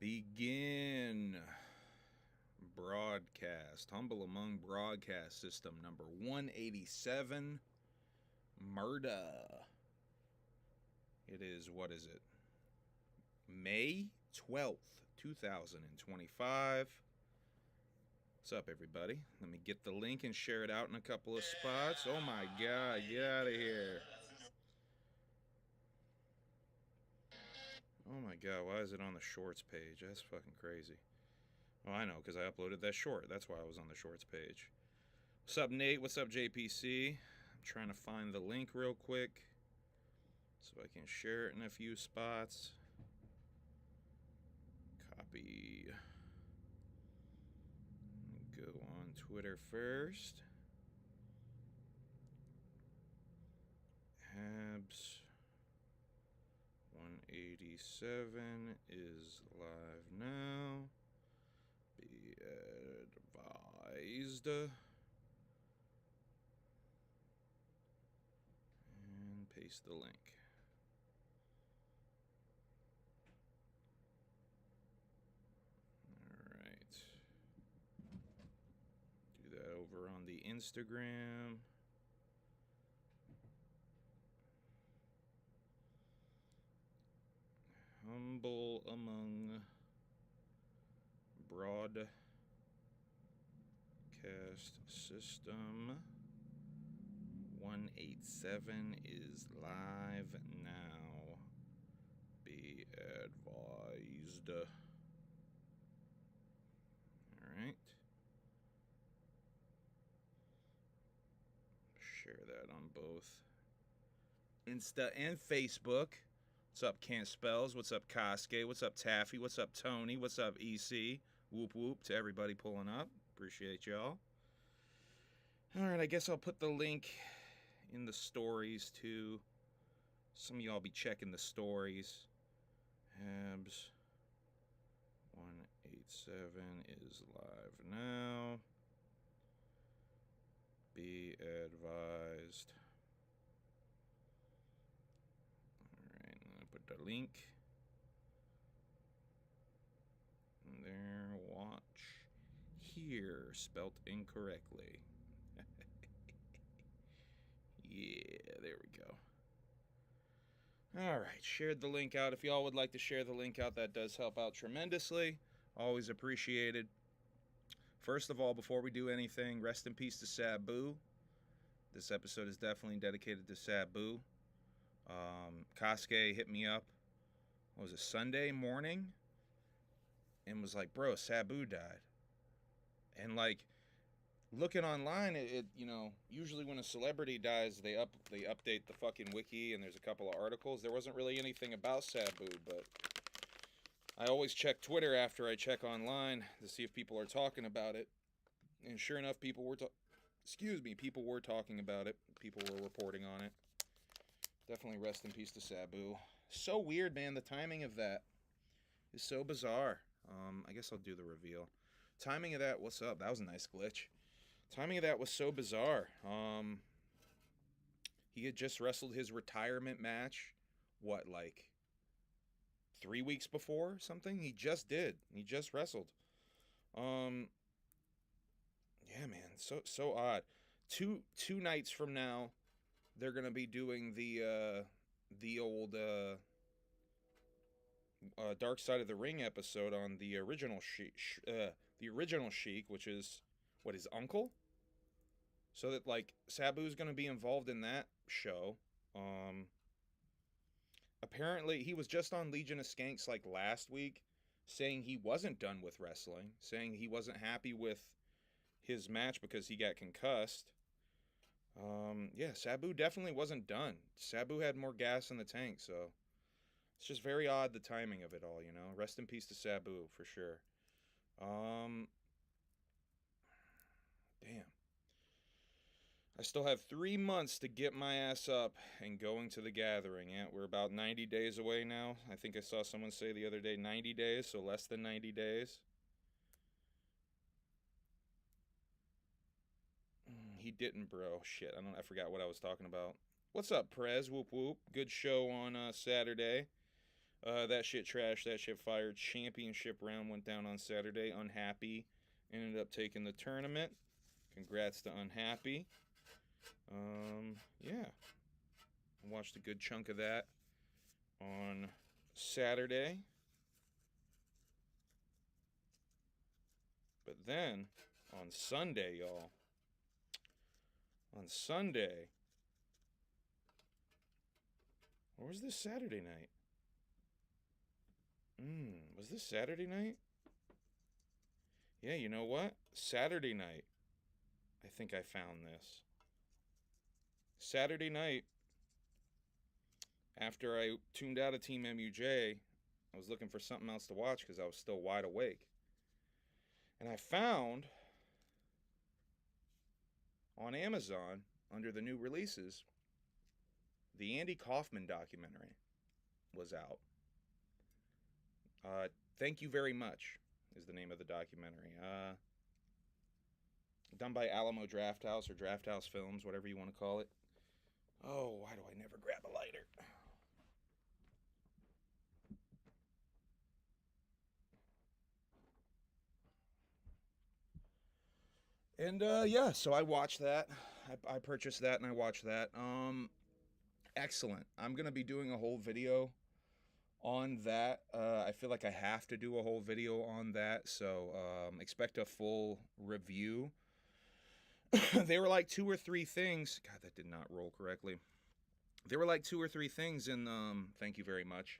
Begin broadcast. Humble Among broadcast system number 187. Murder. It is, what is it? May 12th, 2025. What's up, everybody? Let me get the link and share it out in a couple of spots. Oh my God, get out of here. Oh my God, why is it on the shorts page? That's fucking crazy. Oh, I know, because I uploaded that short. That's why I was on the shorts page. What's up, Nate? What's up, JPC? I'm trying to find the link real quick so I can share it in a few spots. Copy. Go on Twitter first. HABS 187 is live now. Be advised. And paste the link. Alright. Do that over on the Instagram. Humble Among broadcast system 187 is live now. Be advised. All right. Share that on both Insta and Facebook. What's up, Can't Spells? What's up, Kosuke? What's up, Taffy? What's up, Tony? What's up, EC? Whoop whoop to everybody pulling up. Appreciate y'all. All right, I guess I'll put the link in the stories too. Some of y'all be checking the stories. HABS 187 is live now. Be advised. Alright, I'm gonna put the link in there. Watch here, spelt incorrectly. Yeah, there we go. Alright, shared the link out. If y'all would like to share the link out, that does help out tremendously. Always appreciated. First of all, before we do anything, rest in peace to Sabu. This episode is definitely dedicated to Sabu. Kosuke hit me up, what was it, Sunday morning? And was like, bro, Sabu died. And like, looking online, it you know, usually when a celebrity dies, they update the fucking wiki and there's a couple of articles. There wasn't really anything about Sabu, but I always check Twitter after I check online to see if people are talking about it. And sure enough, people were talking about it. People were reporting on it. Definitely rest in peace to Sabu. So weird, man. The timing of that is so bizarre. I guess I'll do the reveal. Timing of that, what's up? That was a nice glitch. Timing of that was so bizarre. He had just wrestled his retirement match, what, like 3 weeks before something? He just did. He just wrestled. Yeah, man, so odd. Two nights from now, they're gonna be doing the old Dark Side of the Ring episode on the original Sheik, which is what, his uncle. So that like Sabu's gonna be involved in that show. Apparently, he was just on Legion of Skanks like last week, saying he wasn't done with wrestling, saying he wasn't happy with his match because he got concussed. Yeah, Sabu definitely wasn't done. Sabu had more gas in the tank, so it's just very odd, the timing of it all, you know. Rest in peace to Sabu, for sure. Damn. I still have 3 months to get my ass up and going to the gathering. Yeah, we're about 90 days away now. I think I saw someone say the other day 90 days, so less than 90 days. He didn't, bro. Shit, I forgot what I was talking about. What's up, Prez? Whoop whoop. Good show on Saturday. That shit trash. That shit fired. Championship round went down on Saturday. Unhappy ended up taking the tournament. Congrats to Unhappy. Yeah. I watched a good chunk of that on Saturday. But then, on Sunday, y'all. On Sunday. Or was this Saturday night? Was this Saturday night? Yeah, you know what? Saturday night. I think I found this. Saturday night, after I tuned out of Team MUJ, I was looking for something else to watch because I was still wide awake. And I found on Amazon, under the new releases, the Andy Kaufman documentary was out. Thank You Very Much is the name of the documentary. Done by Alamo Drafthouse or Drafthouse Films, whatever you want to call it. Oh, why do I never grab a lighter? And yeah, so I watched that. I purchased that and I watched that. Excellent. I'm gonna be doing a whole video on that. I feel like I have to do a whole video on that, so expect a full review. There were like 2 or 3 things. God, that did not roll correctly. There were like 2 or 3 things in Thank You Very Much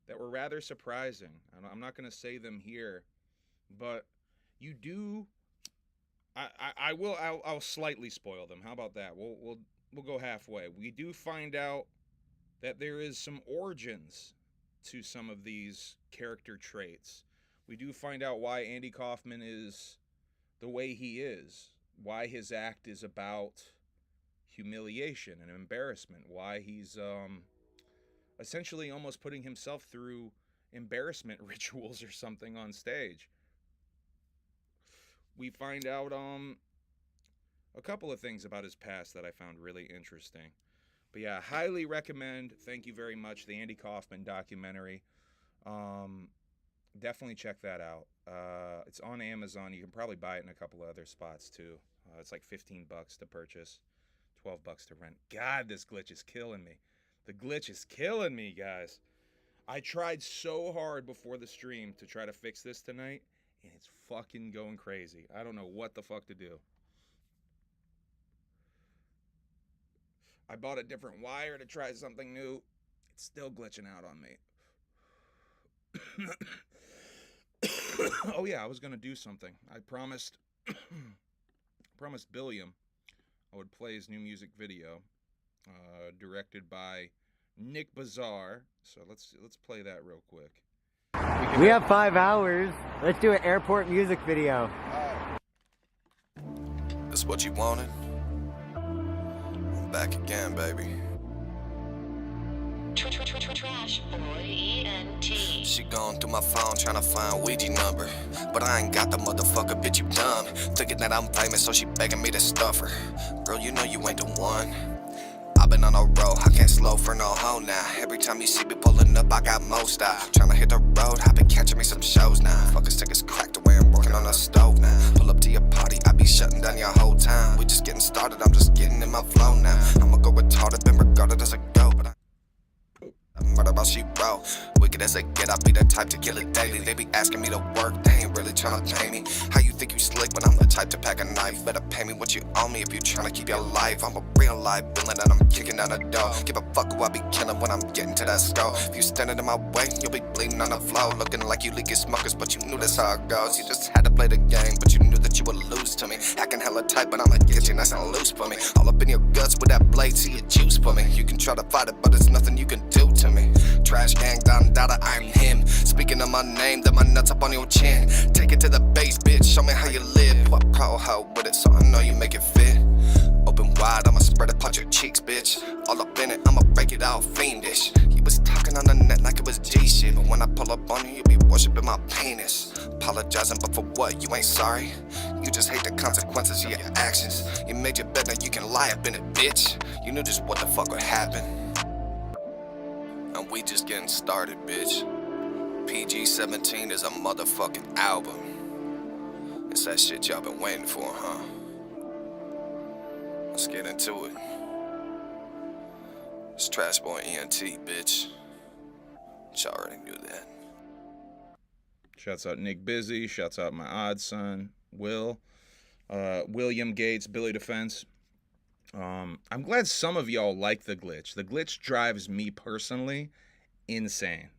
that were rather surprising. I'm not gonna say them here, but you do. I'll slightly spoil them. How about that? We'll go halfway. We do find out that there is some origins to some of these character traits. We do find out why Andy Kaufman is the way he is, why his act is about humiliation and embarrassment, why he's essentially almost putting himself through embarrassment rituals or something on stage. We find out a couple of things about his past that I found really interesting. But yeah, highly recommend, Thank You Very Much, the Andy Kaufman documentary. Definitely check that out. It's on Amazon. You can probably buy it in a couple of other spots too. It's like $15 to purchase, $12 to rent. God, this glitch is killing me. The glitch is killing me, guys. I tried so hard before the stream to try to fix this tonight, and it's fucking going crazy. I don't know what the fuck to do. I bought a different wire to try something new. It's still glitching out on me. Oh yeah, I was gonna do something. I promised Billiam I would play his new music video, directed by Nick Bazaar. So let's play that real quick. We have 5 hours. Let's do an airport music video. That's what you wanted? I'm back again, baby. Trash boy, E-N-T. She going through my phone trying to find Ouija number, but I ain't got the motherfucker, bitch, you dumb. Thinking that I'm famous, so she begging me to stuff her. Girl, you know you ain't the one. I've been on a road, I can't slow for no hoe now. Every time you see me pulling up, I got mo style. Tryna hit the road, I been catching me some shows now. Fuckers think it's cracked away, I'm working on the stove now. Pull up to your party, I be shutting down your whole time. We just getting started, I'm just getting in my flow now. I'ma go retarded, been regarded as a go, but I'm murder about she wrote. Wicked as they get, I be the type to kill it daily. They be asking me to work, they ain't really tryna pay me. How you think you slick when I'm the type to pack a knife? Better pay me what you owe me if you tryna keep your life. I'm a real life villain and I'm kicking down the door. Give a fuck who I be killing when I'm getting to that score. If you standing in my way, you'll be bleeding on the floor. Looking like you leaking smokers, but you knew that's how it goes. You just had to play the game, but you knew that you would lose to me. Acting hella tight, but I'ma get you nice and loose for me. All up in your guts with that blade, see your juice for me. You can try to fight it, but it's nothing you can do to me. Trash gang, Don Dada, I'm him. Speaking of my name, then my nuts up on your chin. Take it to the base, bitch, show me how you live. You a pro hoe with it, so I know you make it fit. Open wide, I'ma spread it, punch your cheeks, bitch. All up in it, I'ma break it out fiendish. You was talking on the net like it was G shit, but when I pull up on you, you be worshiping my penis. Apologizing, but for what? You ain't sorry. You just hate the consequences of your actions. You made your bed, now you can lie up in it, bitch. You knew just what the fuck would happen. And and we just getting started, bitch. PG-17 is a motherfucking album. It's that shit y'all been waiting for, huh? Let's get into it. It's Trash Boy ENT, bitch. Y'all already knew that. Shouts out Nick Busy. Shouts out my odd son, Will. William Gates, Billy Defense. I'm glad some of y'all like the glitch. The glitch drives me personally insane.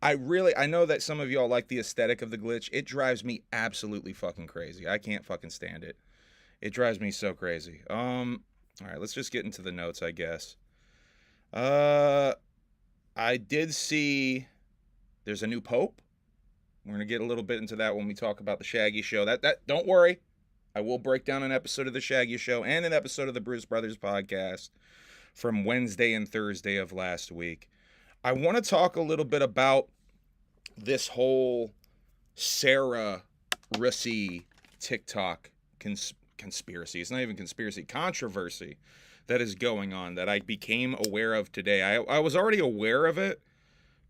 I know that some of y'all like the aesthetic of the glitch. It drives me absolutely fucking crazy. I can't fucking stand it. It drives me so crazy. All right, let's just get into the notes, I guess. I did see there's a new pope. We're going to get a little bit into that when we talk about the Shaggy Show. That don't worry. I will break down an episode of the Shaggy Show and an episode of the Bruce Brothers podcast from Wednesday and Thursday of last week. I want to talk a little bit about this whole Sarah Russi TikTok conspiracy. It's not even conspiracy, controversy that is going on that I became aware of today. I was already aware of it,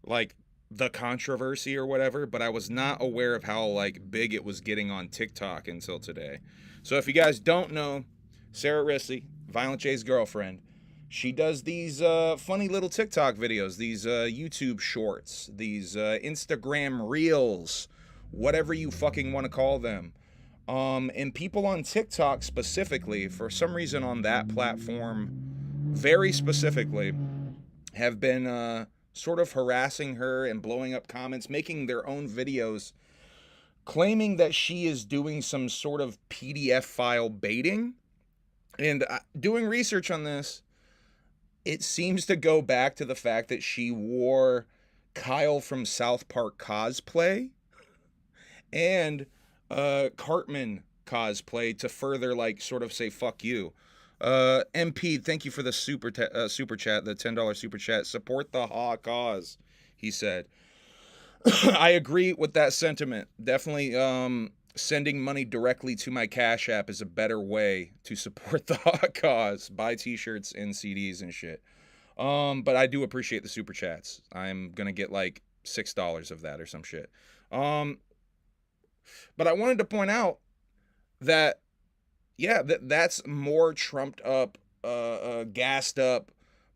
like the controversy or whatever, but I was not aware of how like big it was getting on TikTok until today. So if you guys don't know, Sarah Russi, Violent J's girlfriend, she does these funny little TikTok videos, these YouTube shorts, these Instagram reels, whatever you fucking want to call them. And people on TikTok specifically, for some reason on that platform, very specifically, have been sort of harassing her and blowing up comments, making their own videos, claiming that she is doing some sort of PDF file baiting. And doing research on this, it seems to go back to the fact that she wore Kyle from South Park cosplay and Cartman cosplay to further like sort of say fuck you. MP, thank you for the super chat, the $10 super chat. Support the Ha cause, he said. I agree with that sentiment. Definitely sending money directly to my Cash App is a better way to support the Ha cause. Buy t-shirts and CDs and shit. But I do appreciate the super chats. I'm gonna get like $6 of that or some shit. But I wanted to point out that yeah, that's more trumped up, gassed up,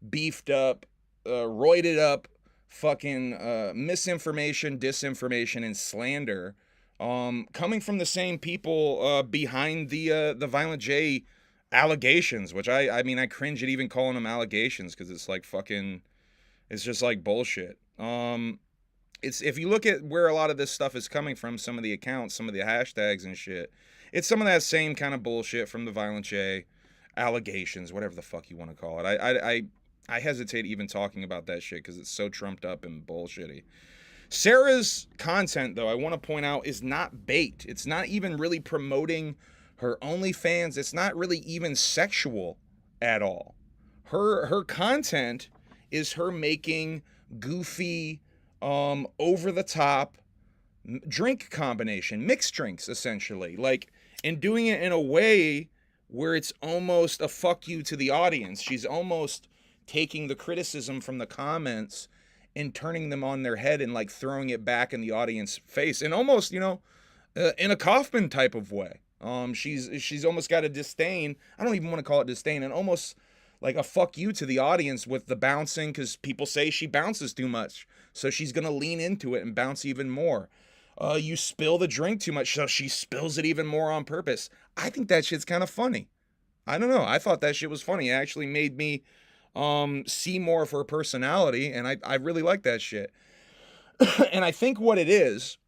beefed up, roided up, fucking misinformation, disinformation, and slander, coming from the same people behind the Violent J allegations, which I mean I cringe at even calling them allegations because it's like fucking, it's just like bullshit. It's, if you look at where a lot of this stuff is coming from, some of the accounts, some of the hashtags and shit, it's some of that same kind of bullshit from the Violent J allegations, whatever the fuck you want to call it. I hesitate even talking about that shit because it's so trumped up and bullshitty. Sarah's content, though, I want to point out, is not bait. It's not even really promoting her OnlyFans. It's not really even sexual at all. Her content is her making goofy, over the top drink combination, mixed drinks essentially, like, and doing it in a way where it's almost a fuck you to the audience. She's almost taking the criticism from the comments and turning them on their head and like throwing it back in the audience face, and almost, you know, in a Kaufman type of way. She's almost got a disdain. I don't even want to call it disdain, and almost like a fuck you to the audience with the bouncing, because people say she bounces too much. So she's going to lean into it and bounce even more. You spill the drink too much, so she spills it even more on purpose. I think that shit's kind of funny. I don't know. I thought that shit was funny. It actually made me see more of her personality, and I really like that shit. And I think what it is,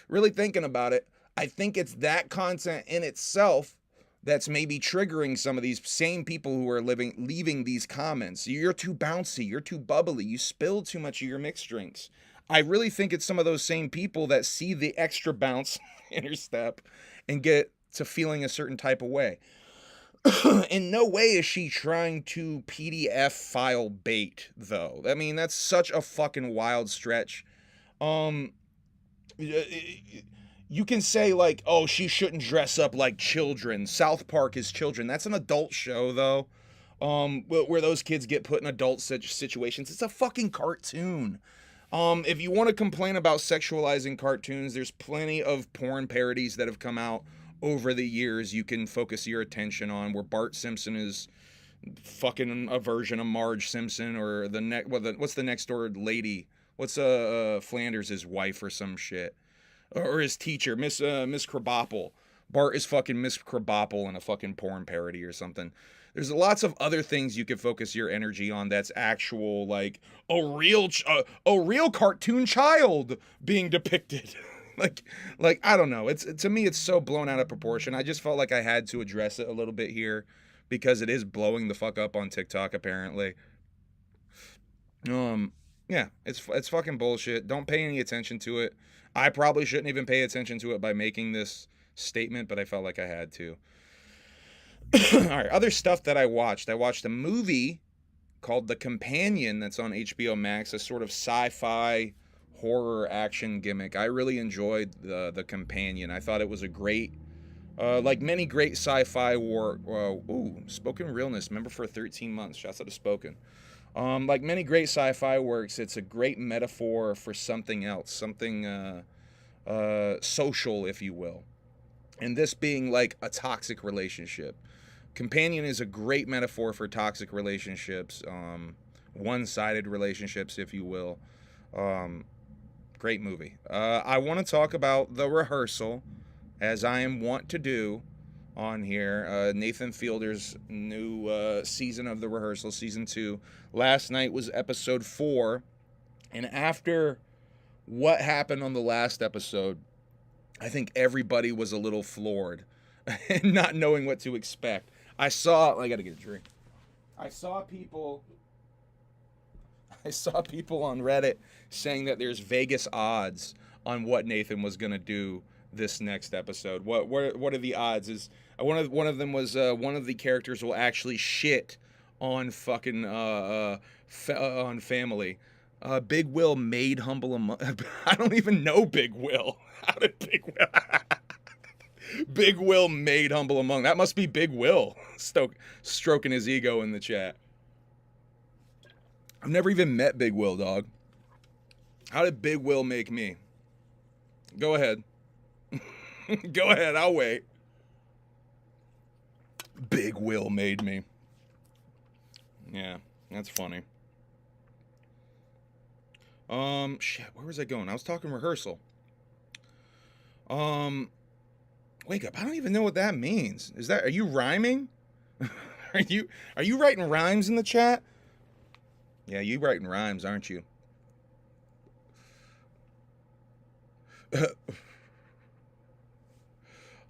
really thinking about it, I think it's that content in itself that's maybe triggering some of these same people who are leaving these comments. You're too bouncy, you're too bubbly, you spill too much of your mixed drinks. I really think it's some of those same people that see the extra bounce in her step and get to feeling a certain type of way. In no way is she trying to PDF file bait, though. I mean, that's such a fucking wild stretch. You can say, like, oh, she shouldn't dress up like children. South Park is children. That's an adult show, though. where those kids get put in adult situations. It's a fucking cartoon. If you want to complain about sexualizing cartoons, there's plenty of porn parodies that have come out over the years you can focus your attention on, where Bart Simpson is fucking a version of Marge Simpson, or what's the next door lady? What's Flanders' wife or some shit? Or his teacher, Miss Krabappel. Bart is fucking Miss Krabappel in a fucking porn parody or something. There's lots of other things you could focus your energy on that's actual, like a real cartoon child being depicted. like I don't know. To me it's so blown out of proportion. I just felt like I had to address it a little bit here because it is blowing the fuck up on TikTok apparently. Yeah, it's fucking bullshit. Don't pay any attention to it. I probably shouldn't even pay attention to it by making this statement, but I felt like I had to. All right, other stuff that I watched. I watched a movie called The Companion that's on HBO Max, a sort of sci-fi horror action gimmick. I really enjoyed The Companion. I thought it was a great, like many great sci-fi spoken realness, member for 13 months. Shouts out to Spoken. Like many great sci-fi works, it's a great metaphor for something else, something social, if you will. And this being like a toxic relationship. Companion is a great metaphor for toxic relationships, one-sided relationships, if you will. Great movie. I want to talk about The Rehearsal, as I am wont to do on here. Nathan Fielder's new season of The Rehearsal, season 2. Last night was episode 4, and after what happened on the last episode, I think everybody was a little floored and not knowing what to expect. I gotta get a drink. I saw people on Reddit saying that there's Vegas odds on what Nathan was gonna do this next episode. What are the odds? Is one of them was one of the characters will actually shit on fucking on family. Big Will made Humble Among. I don't even know Big Will. How did Big Will? Big Will made Humble Among. That must be Big Will stroking his ego in the chat. I've never even met Big Will, dog. How did Big Will make me? Go ahead. Go ahead, I'll wait. Big Will made me. Yeah, that's funny. Shit, where was I going? I was talking rehearsal. Wake up. I don't even know what that means. Are you rhyming? Are you writing rhymes in the chat? Yeah, you writing rhymes, aren't you?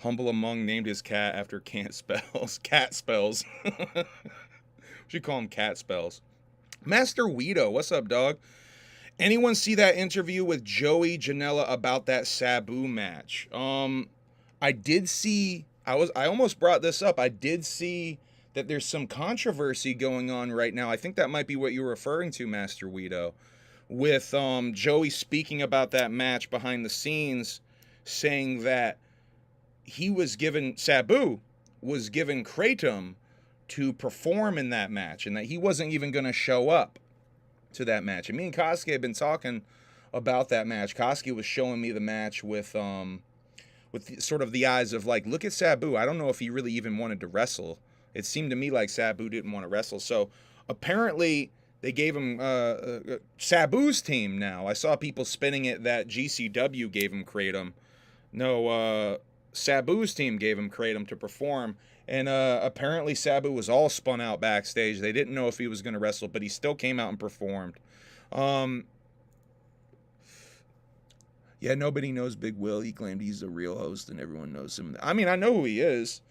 Humble Among named his cat after cat spells. Should call him cat spells. Master Weedo, what's up, dog? Anyone see that interview with Joey Janela about that Sabu match? I did see, I almost brought this up. I did see that there's some controversy going on right now. I think that might be what you're referring to, Master Weedo, with Joey speaking about that match behind the scenes, saying that Sabu was given Kratom to perform in that match, and that he wasn't even going to show up to that match. And me and Koski had been talking about that match. Koski was showing me the match with sort of the eyes of like, look at Sabu. I don't know if he really even wanted to wrestle. It seemed to me like Sabu didn't want to wrestle. So apparently they gave him Sabu's team now. I saw people spinning it that GCW gave him Kratom. No, Sabu's team gave him Kratom to perform. And apparently Sabu was all spun out backstage. They didn't know if he was going to wrestle, but he still came out and performed. Yeah, nobody knows Big Will. He claimed he's a real host and everyone knows him. I mean, I know who he is.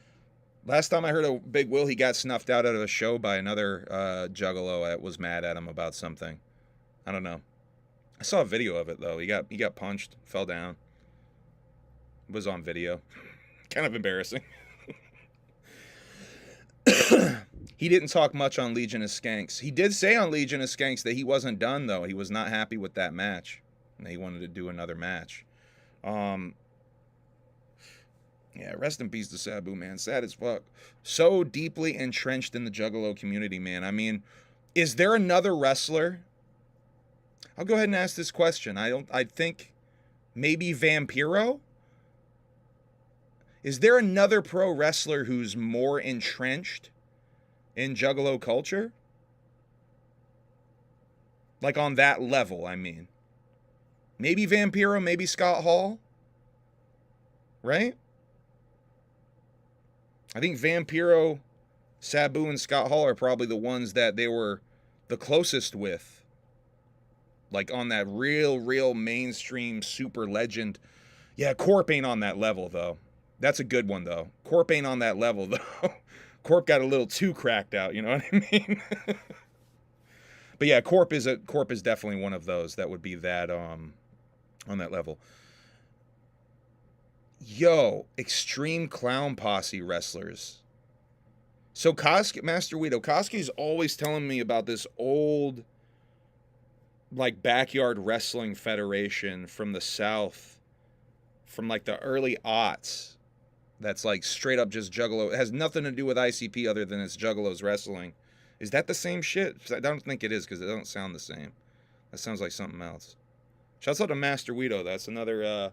Last time I heard of Big Will, he got snuffed out of a show by another Juggalo that was mad at him about something. I don't know. I saw a video of it, though. He got punched, fell down. It was on video. Kind of embarrassing. He didn't talk much on Legion of Skanks. He did say on Legion of Skanks that he wasn't done, though. He was not happy with that match. And he wanted to do another match. Yeah, rest in peace to Sabu, man. Sad as fuck. So deeply entrenched in the Juggalo community, man. I mean, is there another wrestler? I'll go ahead and ask this question. I think maybe Vampiro? Is there another pro wrestler who's more entrenched in Juggalo culture? Like on that level, I mean. Maybe Vampiro, maybe Scott Hall? Right? I think Vampiro, Sabu, and Scott Hall are probably the ones that they were the closest with. Like on that real mainstream super legend. Yeah, Corp ain't on that level, though. That's a good one, though. Corp ain't on that level, though. Corp got a little too cracked out, you know what I mean? But yeah, Corp is definitely one of those that would be that on that level. Yo, Extreme Clown Posse wrestlers. So Koski, Master Guido, Koski's always telling me about this old, like, backyard wrestling federation from the South, from like the early aughts. That's like straight up just Juggalo. It has nothing to do with ICP other than it's Juggalos wrestling. Is that the same shit? I don't think it is because it doesn't sound the same. That sounds like something else. Shouts out to Master Guido. That's another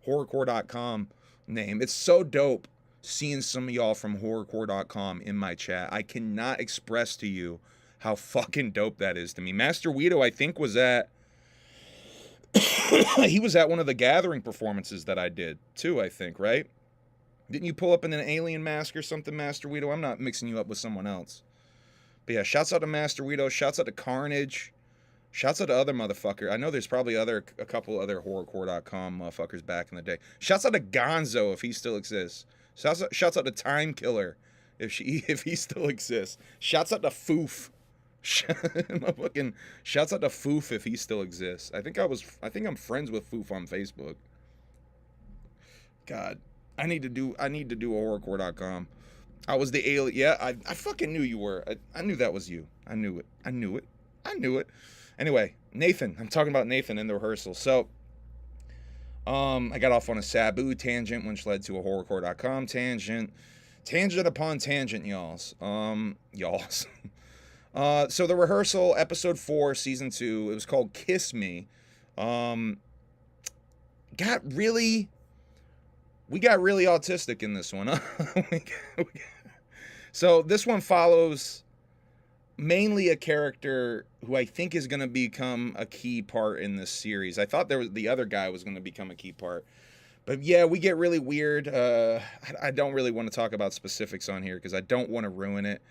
horrorcore.com name. It's so dope seeing some of y'all from horrorcore.com in my chat. I cannot express to you how fucking dope that is to me. Master Guido, I think, was at he was at one of the Gathering performances that I did too, I think, right? Didn't you pull up in an alien mask or something, Master Guido? I'm not mixing you up with someone else. But yeah, shouts out to Master Guido, shouts out to Carnage, shouts out to other motherfucker. I know there's probably a couple other horrorcore.com motherfuckers back in the day. Shouts out to Gonzo if he still exists. Shouts out to Time Killer if he still exists. Shouts out to Foof. Shouts out to Foof if he still exists. I think I'm friends with Foof on Facebook. God, I need to do a horrorcore.com. I was the alien. Yeah, I fucking knew you were. I knew that was you. I knew it. Anyway, Nathan. I'm talking about Nathan in the rehearsal. So, I got off on a Sabu tangent, which led to a horrorcore.com tangent. Tangent upon tangent, y'alls. So the rehearsal, episode 4, season 2, it was called Kiss Me. We got really autistic in this one. Huh? So this one follows mainly a character who I think is going to become a key part in this series. I thought the other guy was going to become a key part. But yeah, we get really weird. I don't really want to talk about specifics on here because I don't want to ruin it.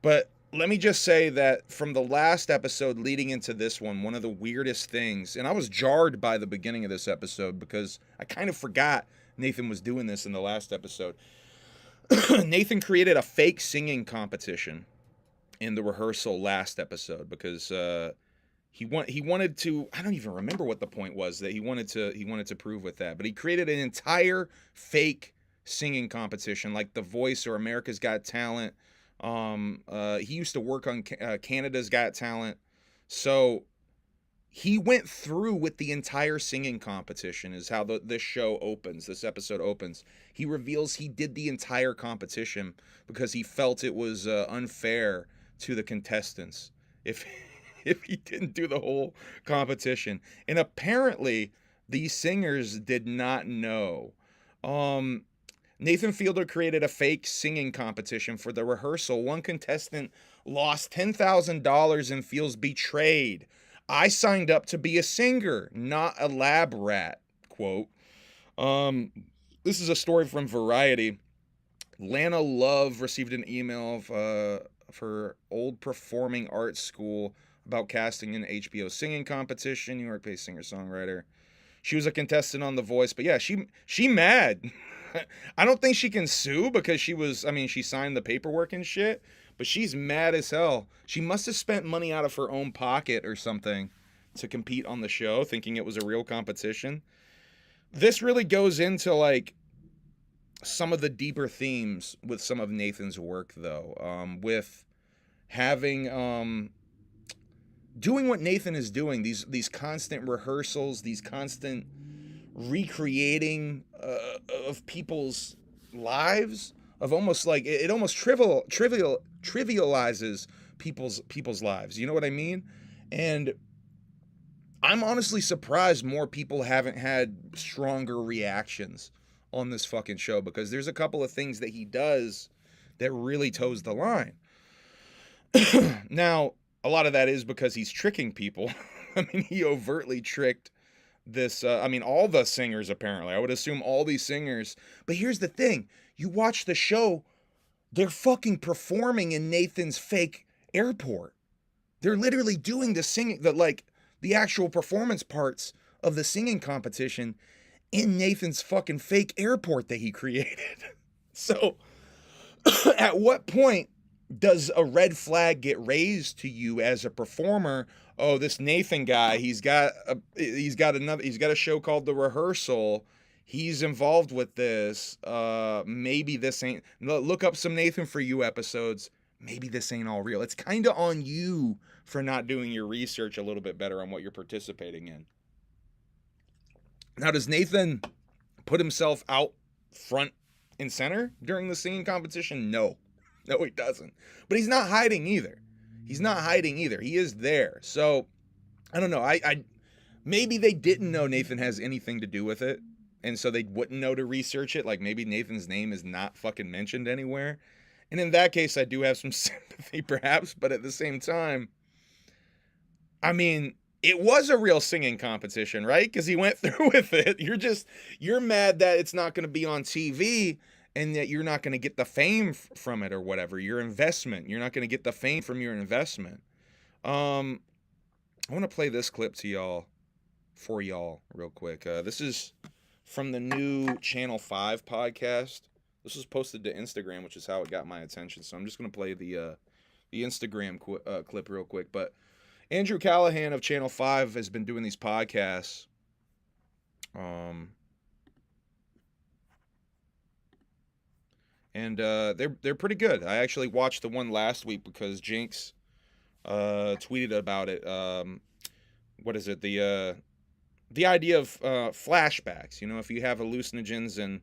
But let me just say that from the last episode leading into this one of the weirdest things, and I was jarred by the beginning of this episode because I kind of forgot Nathan was doing this in the last episode. Nathan created a fake singing competition in the rehearsal last episode because he wanted to, I don't even remember what the point was that he wanted to prove with that, but he created an entire fake singing competition like The Voice or America's Got Talent. He used to work on Canada's Got Talent. So he went through with the entire singing competition is how this episode opens. He reveals he did the entire competition because he felt it was unfair to the contestants if he didn't do the whole competition. And apparently these singers did not know. Nathan Fielder created a fake singing competition for the rehearsal. One contestant lost $10,000 and feels betrayed. I signed up to be a singer, not a lab rat, quote. This is a story from Variety. Lana Love received an email of her old performing arts school about casting in HBO singing competition, New York-based singer-songwriter. She was a contestant on The Voice, but yeah, she mad. I don't think she can sue because she signed the paperwork and shit, but she's mad as hell. She must have spent money out of her own pocket or something to compete on the show, thinking it was a real competition. This really goes into like some of the deeper themes with some of Nathan's work though, with having, doing what Nathan is doing, these constant rehearsals, these constant recreating of people's lives, of almost like it almost trivializes people's lives. You know what I mean? And I'm honestly surprised more people haven't had stronger reactions on this fucking show, because there's a couple of things that he does that really toes the line. Now, a lot of that is because he's tricking people. I mean, he overtly tricked this, all the singers, apparently. I would assume all these singers. But here's the thing. You watch the show, they're fucking performing in Nathan's fake airport. They're literally doing the singing, the actual performance parts of the singing competition in Nathan's fucking fake airport that he created. So, at what point does a red flag get raised to you as a performer? Oh, this Nathan guy, he's got a show called The Rehearsal. He's involved with this. Maybe this ain't. Look up some Nathan For You episodes. Maybe this ain't all real. It's kind of on you for not doing your research a little bit better on what you're participating in. Now, does Nathan put himself out front and center during the singing competition? No, he doesn't. But he's not hiding either. He is there. So, I don't know. I maybe they didn't know Nathan has anything to do with it, and so they wouldn't know to research it. Like, maybe Nathan's name is not fucking mentioned anywhere. And in that case, I do have some sympathy, perhaps. But at the same time, I mean, it was a real singing competition, right? Because he went through with it. You're mad that it's not going to be on TV and that you're not going to get the fame from it or whatever. Your investment. You're not going to get the fame from your investment. I want to play this clip for y'all real quick. This is from the new Channel 5 podcast. This was posted to Instagram, which is how it got my attention. So I'm just going to play the Instagram clip real quick. But Andrew Callahan of Channel 5 has been doing these podcasts. And they're pretty good. I actually watched the one last week because Jinx tweeted about it. What is it? The idea of flashbacks. You know, if you have hallucinogens and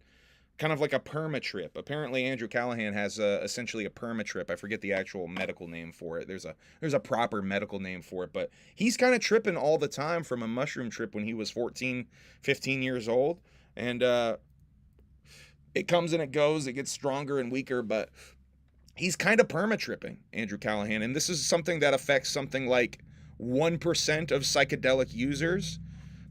kind of like a perma-trip. Apparently, Andrew Callahan has essentially a perma-trip. I forget the actual medical name for it. There's a proper medical name for it. But he's kind of tripping all the time from a mushroom trip when he was 14, 15 years old. And it comes and it goes. It gets stronger and weaker. But he's kind of perma-tripping, Andrew Callahan. And this is something that affects something like 1% of psychedelic users.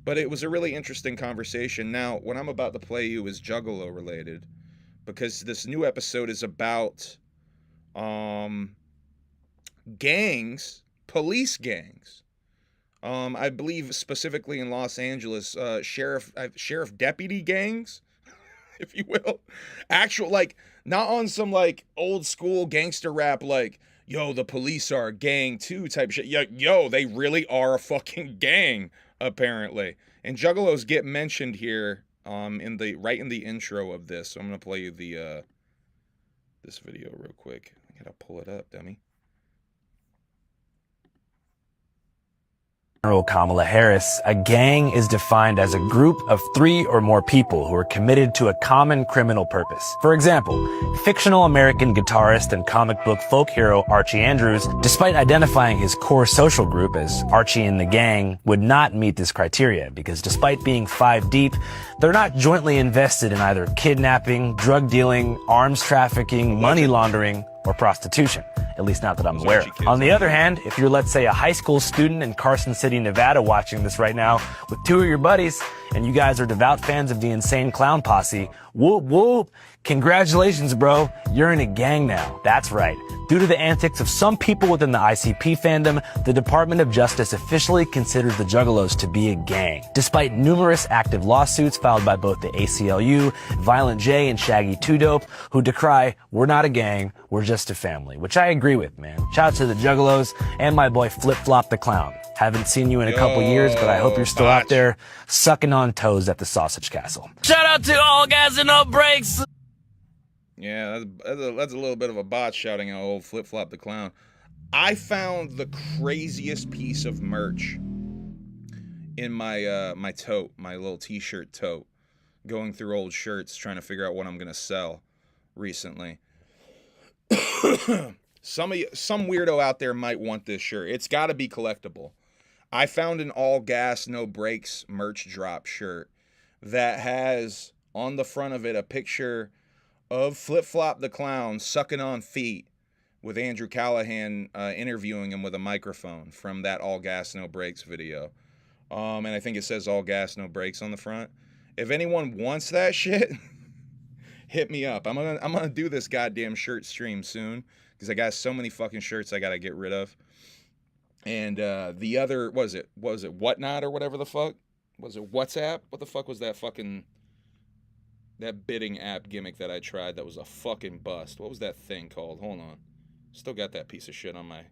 But it was a really interesting conversation. Now, what I'm about to play you is Juggalo related, because this new episode is about gangs, police gangs. I believe specifically in Los Angeles, sheriff deputy gangs, if you will. Actual, like, not on some like old school gangster rap like, yo, the police are a gang too type shit. Yo, they really are a fucking gang, apparently. And Juggalos get mentioned here in the intro of this. So I'm gonna play you this video real quick. I gotta pull it up, dummy. General Kamala Harris, a gang is defined as a group of 3 or more people who are committed to a common criminal purpose. For example, fictional American guitarist and comic book folk hero Archie Andrews, despite identifying his core social group as Archie and the Gang, would not meet this criteria because despite being 5 deep, they're not jointly invested in either kidnapping, drug dealing, arms trafficking, money laundering, or prostitution. At least not that I'm aware of. On the other hand, if you're, let's say, a high school student in Carson City, Nevada watching this right now with 2 of your buddies, and you guys are devout fans of the Insane Clown Posse, whoop whoop, congratulations bro, you're in a gang now. That's right. Due to the antics of some people within the ICP fandom, the Department of Justice officially considers the Juggalos to be a gang. Despite numerous active lawsuits filed by both the ACLU, Violent J, and Shaggy 2 Dope, who decry, we're not a gang, we're just a family, which I agree with, man. Shout out to the Juggalos and my boy Flip Flop the Clown. Haven't seen you in a couple years, but I hope you're still out there sucking on toes at the Sausage Castle. Shout out to all guys in No Breaks. Yeah, that's a little bit of a bot shouting out old Flip Flop the Clown. I found the craziest piece of merch in my my tote, my little t-shirt tote, going through old shirts trying to figure out what I'm gonna sell recently. Some weirdo out there might want this shirt. It's got to be collectible. I found an all gas no brakes merch drop shirt that has on the front of it a picture of Flip Flop the Clown sucking on feet with Andrew Callahan interviewing him with a microphone from that All Gas No Brakes video. And I think it says All Gas No Brakes on the front. If anyone wants that shit, hit me up. I'm gonna do this goddamn shirt stream soon because I got so many fucking shirts I gotta get rid of. And the other, was it Whatnot or whatever the fuck? Was it WhatsApp? What the fuck was that fucking, that bidding app gimmick that I tried that was a fucking bust? What was that thing called? Hold on. Still got that piece of shit on my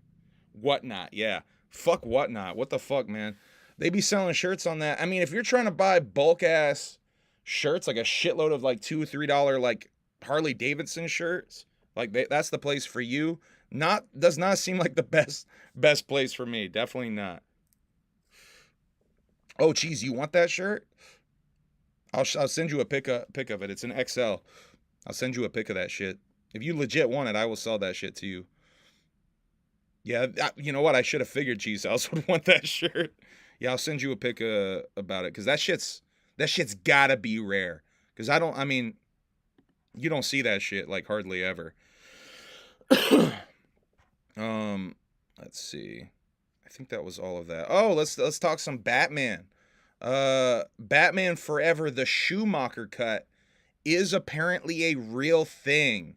Whatnot. Yeah. Fuck Whatnot. What the fuck, man? They be selling shirts on that. I mean, if you're trying to buy bulk ass shirts, like a shitload of like $2 or $3 like Harley Davidson shirts, like that's the place for you. Does not seem like the best place for me. Definitely not. Oh, geez, you want that shirt? I'll send you a pic of it. It's an XL. I'll send you a pic of that shit. If you legit want it, I will sell that shit to you. Yeah, you know what? I should have figured Cheese House would want that shirt. Yeah, I'll send you a pic about it, because that shit's gotta be rare. Because I mean, you don't see that shit like hardly ever. Let's see. I think that was all of that. Oh, let's talk some Batman. Batman Forever, the Schumacher cut, is apparently a real thing.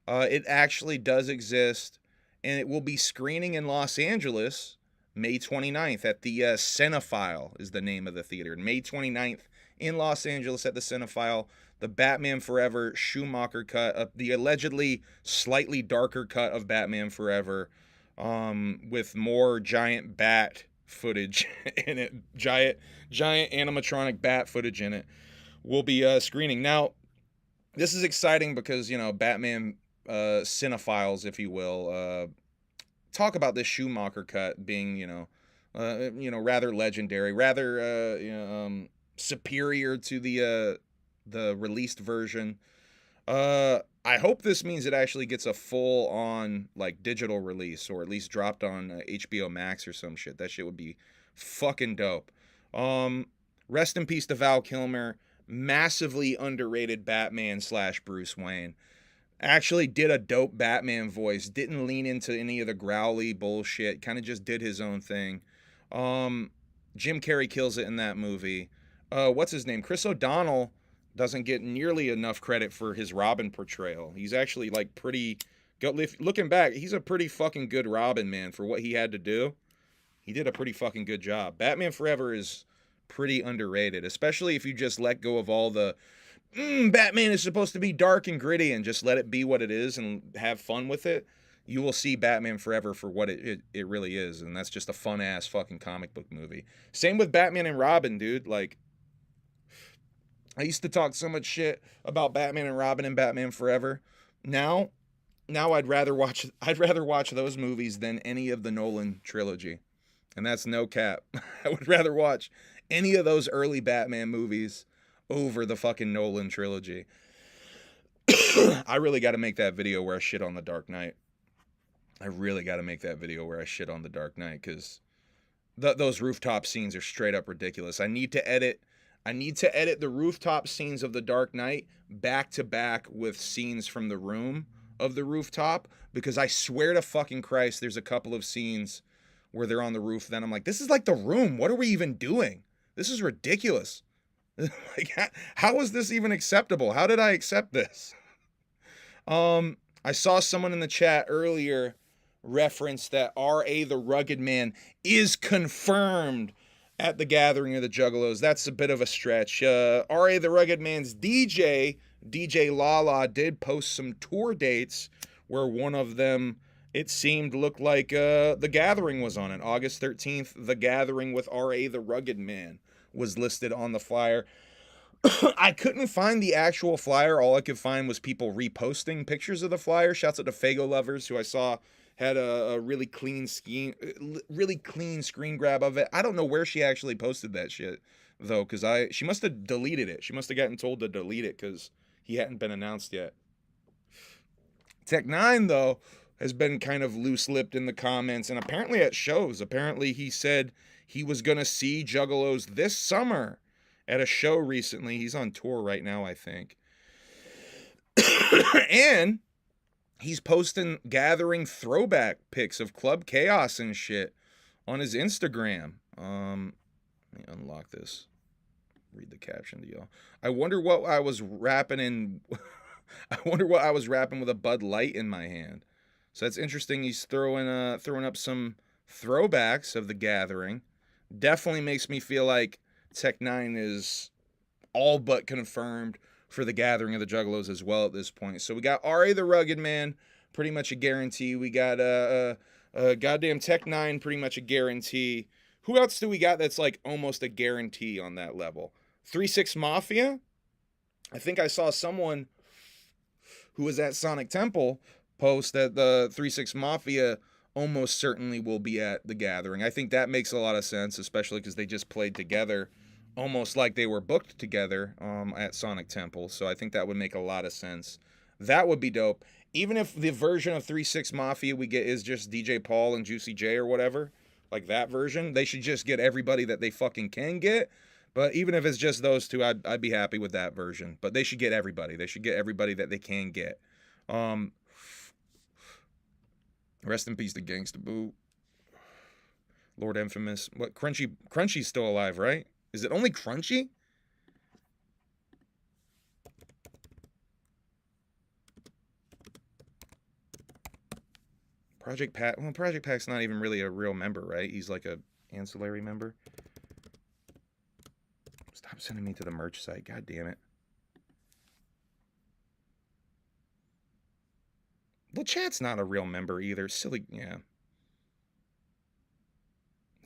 It actually does exist, and it will be screening in Los Angeles May 29th at the Cinephile is the name of the theater. May 29th in Los Angeles at the Cinephile. The Batman Forever Schumacher cut, the allegedly slightly darker cut of Batman Forever, with more giant bat footage in it, giant animatronic bat footage in it, will be screening. Now, this is exciting because, you know, Batman cinephiles, if you will, talk about this Schumacher cut being, you know, rather legendary, rather superior to the released version. I hope this means it actually gets a full-on, like, digital release, or at least dropped on HBO Max or some shit. That shit would be fucking dope. Rest in peace to Val Kilmer. Massively underrated Batman / Bruce Wayne. Actually did a dope Batman voice. Didn't lean into any of the growly bullshit. Kind of just did his own thing. Jim Carrey kills it in that movie. What's his name? Chris O'Donnell doesn't get nearly enough credit for his Robin portrayal. He's actually like looking back, he's a pretty fucking good Robin, man, for what he had to do. He did a pretty fucking good job. Batman Forever is pretty underrated, especially if you just let go of all the Batman is supposed to be dark and gritty and just let it be what it is and have fun with it. You will see Batman Forever for what it really is, and that's just a fun ass fucking comic book movie. Same with Batman and Robin, dude. Like, I used to talk so much shit about Batman and Robin and Batman Forever. Now I'd rather watch those movies than any of the Nolan trilogy. And that's no cap. I would rather watch any of those early Batman movies over the fucking Nolan trilogy. I really got to make that video where I shit on The Dark Knight. I really got to make that video where I shit on The Dark Knight, because those rooftop scenes are straight up ridiculous. I need to edit the rooftop scenes of The Dark Knight back to back with scenes from The Room of the rooftop, because I swear to fucking Christ, there's a couple of scenes where they're on the roof. Then I'm like, this is like The Room. What are we even doing? This is ridiculous. Like, how is this even acceptable? How did I accept this? I saw someone in the chat earlier reference that R.A. the Rugged Man is confirmed at the Gathering of the Juggalos. That's a bit of a stretch. R.A. the Rugged Man's DJ Lala, did post some tour dates where one of them, it seemed, looked like The Gathering was on it. August 13th, The Gathering with R.A. the Rugged Man was listed on the flyer. I couldn't find the actual flyer. All I could find was people reposting pictures of the flyer. Shouts out to Fago Lovers, who I saw had a really clean screen grab of it. I don't know where she actually posted that shit though, because she must have deleted it. She must have gotten told to delete it because he hadn't been announced yet. Tech9 though has been kind of loose-lipped in the comments and apparently at shows. Apparently he said he was gonna see Juggalos this summer at a show recently. He's on tour right now, I think. And he's posting Gathering throwback pics of Club Chaos and shit on his Instagram. Let me unlock this. Read the caption to y'all. I wonder what I was rapping in. I wonder what I was rapping with a Bud Light in my hand. So that's interesting. He's throwing up some throwbacks of the Gathering. Definitely makes me feel like Tech9 is all but confirmed for the Gathering of the Juggalos as well at this point. So we got R.A. the Rugged Man, pretty much a guarantee. We got goddamn Tech9, pretty much a guarantee. Who else do we got that's like almost a guarantee on that level? 3-6 Mafia? I think I saw someone who was at Sonic Temple post that the 3-6 Mafia almost certainly will be at the Gathering. I think that makes a lot of sense, especially because they just played together almost like they were booked together at Sonic Temple. So I think that would make a lot of sense. That would be dope. Even if the version of 3-6 Mafia we get is just DJ Paul and Juicy J or whatever, like that version, they should just get everybody that they fucking can get. But even if it's just those two, I'd be happy with that version. But they should get everybody. They should get everybody that they can get. Rest in peace to Gangsta Boo. Lord Infamous. What, Crunchy's still alive, right? Is it only Crunchy? Project Pat. Well, Project Pat's not even really a real member, right? He's like a ancillary member. Stop sending me to the merch site. God damn it. Well, Chat's not a real member either. Silly, yeah.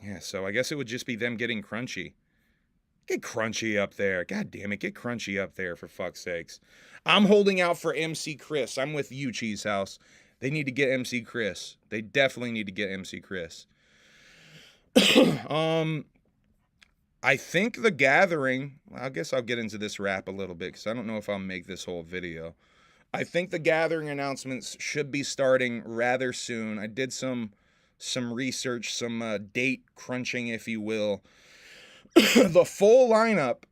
Yeah, so I guess it would just be them getting Crunchy. Get Crunchy up there. God damn it, get Crunchy up there for fuck's sakes. I'm holding out for MC Chris. I'm with you, Cheese House. They need to get MC Chris. They definitely need to get MC Chris. I think the Gathering, I guess I'll get into this rap a little bit because I don't know if I'll make this whole video. I think the Gathering announcements should be starting rather soon. I did some research, some date crunching, if you will. The full lineup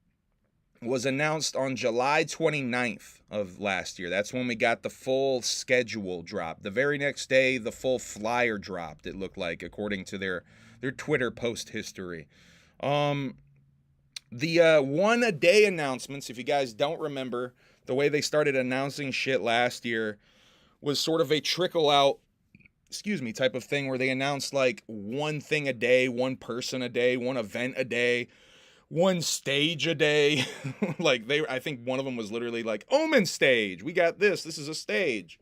was announced on July 29th of last year. That's when we got the full schedule drop. The very next day, the full flyer dropped, it looked like, according to their Twitter post history. The one-a-day announcements, if you guys don't remember, the way they started announcing shit last year was sort of a trickle-out, type of thing where they announced like one thing a day, one person a day, one event a day, one stage a day. Like I think one of them was literally like, Omen stage, we got this is a stage.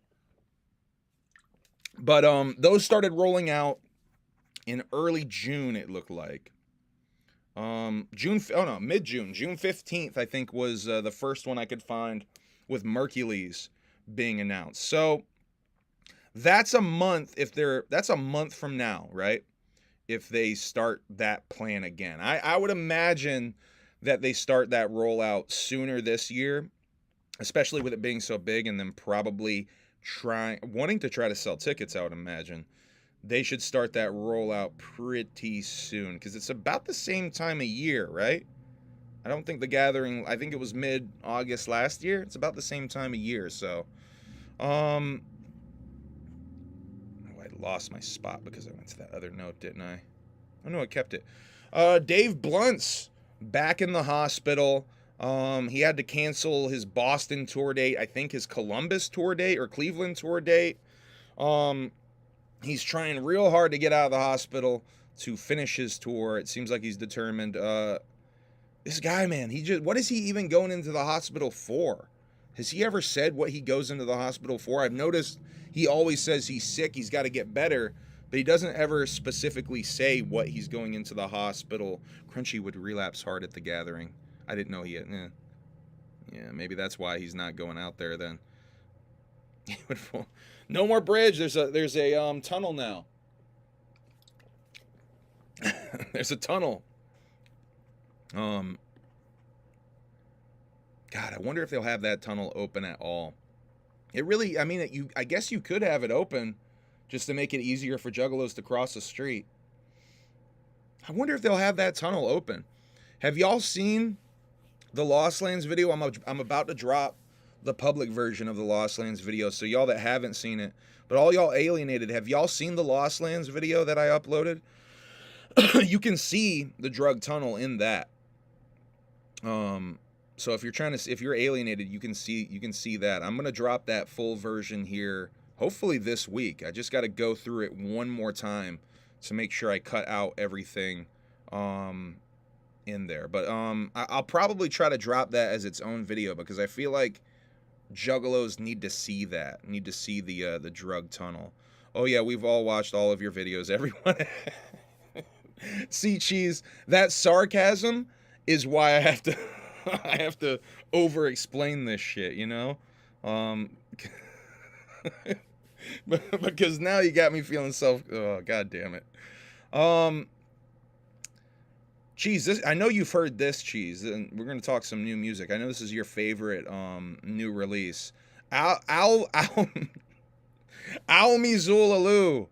But those started rolling out in early June, it looked like. Mid-June. June 15th, I think, was the first one I could find with Mercules being announced. So that's a month that's a month from now, right? If they start that plan again. I would imagine that they start that rollout sooner this year, especially with it being so big and them probably wanting to try to sell tickets, I would imagine. They should start that rollout pretty soon because it's about the same time of year, right? I don't think the Gathering, I think it was mid-August last year. It's about the same time of year, so. I lost my spot because I went to that other note, didn't I? Oh, no, I kept it. Dave Blunt's back in the hospital. He had to cancel his Boston tour date, I think his Columbus tour date or Cleveland tour date. He's trying real hard to get out of the hospital to finish his tour. It seems like he's determined. This guy, man, what is he even going into the hospital for? Has he ever said what he goes into the hospital for? I've noticed he always says he's sick, he's got to get better, but he doesn't ever specifically say what he's going into the hospital. Crunchy would relapse hard at the Gathering. I didn't know he had. Yeah, maybe that's why he's not going out there then. No more bridge. There's a tunnel now. There's a tunnel. God, I wonder if they'll have that tunnel open at all. It really, I mean, I guess you could have it open just to make it easier for juggalos to cross the street. I wonder if they'll have that tunnel open. Have y'all seen the Lost Lands video? I'm about to drop the public version of the Lost Lands video, so y'all that haven't seen it, but all y'all alienated, have y'all seen the Lost Lands video that I uploaded? You can see the drug tunnel in that. So if you're alienated, you can see that. I'm gonna drop that full version here, hopefully this week. I just got to go through it one more time to make sure I cut out everything in there. But I'll probably try to drop that as its own video because I feel like juggalos need to see that, need to see the drug tunnel. Oh yeah, we've all watched all of your videos, everyone. See, Cheese, that sarcasm is why I have to over explain this shit, you know? Because now you got me feeling oh, god damn it. Cheese, I know you've heard this, Cheese, and we're gonna talk some new music. I know this is your favorite new release. Almi Zulalu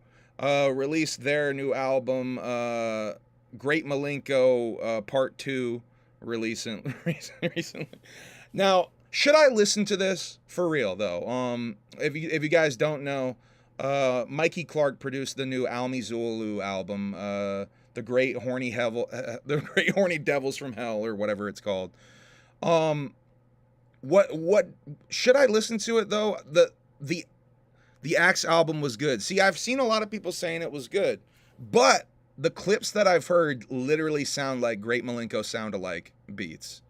released their new album, Great Malenko Part 2, recently. Now, should I listen to this for real though? If you guys don't know, Mikey Clark produced the new Almi Zulalu album, the Great Horny Devils from Hell, or whatever it's called. What should I listen to it though? The Axe album was good. See, I've seen a lot of people saying it was good, but the clips that I've heard literally sound like Great Malenko sound-alike beats.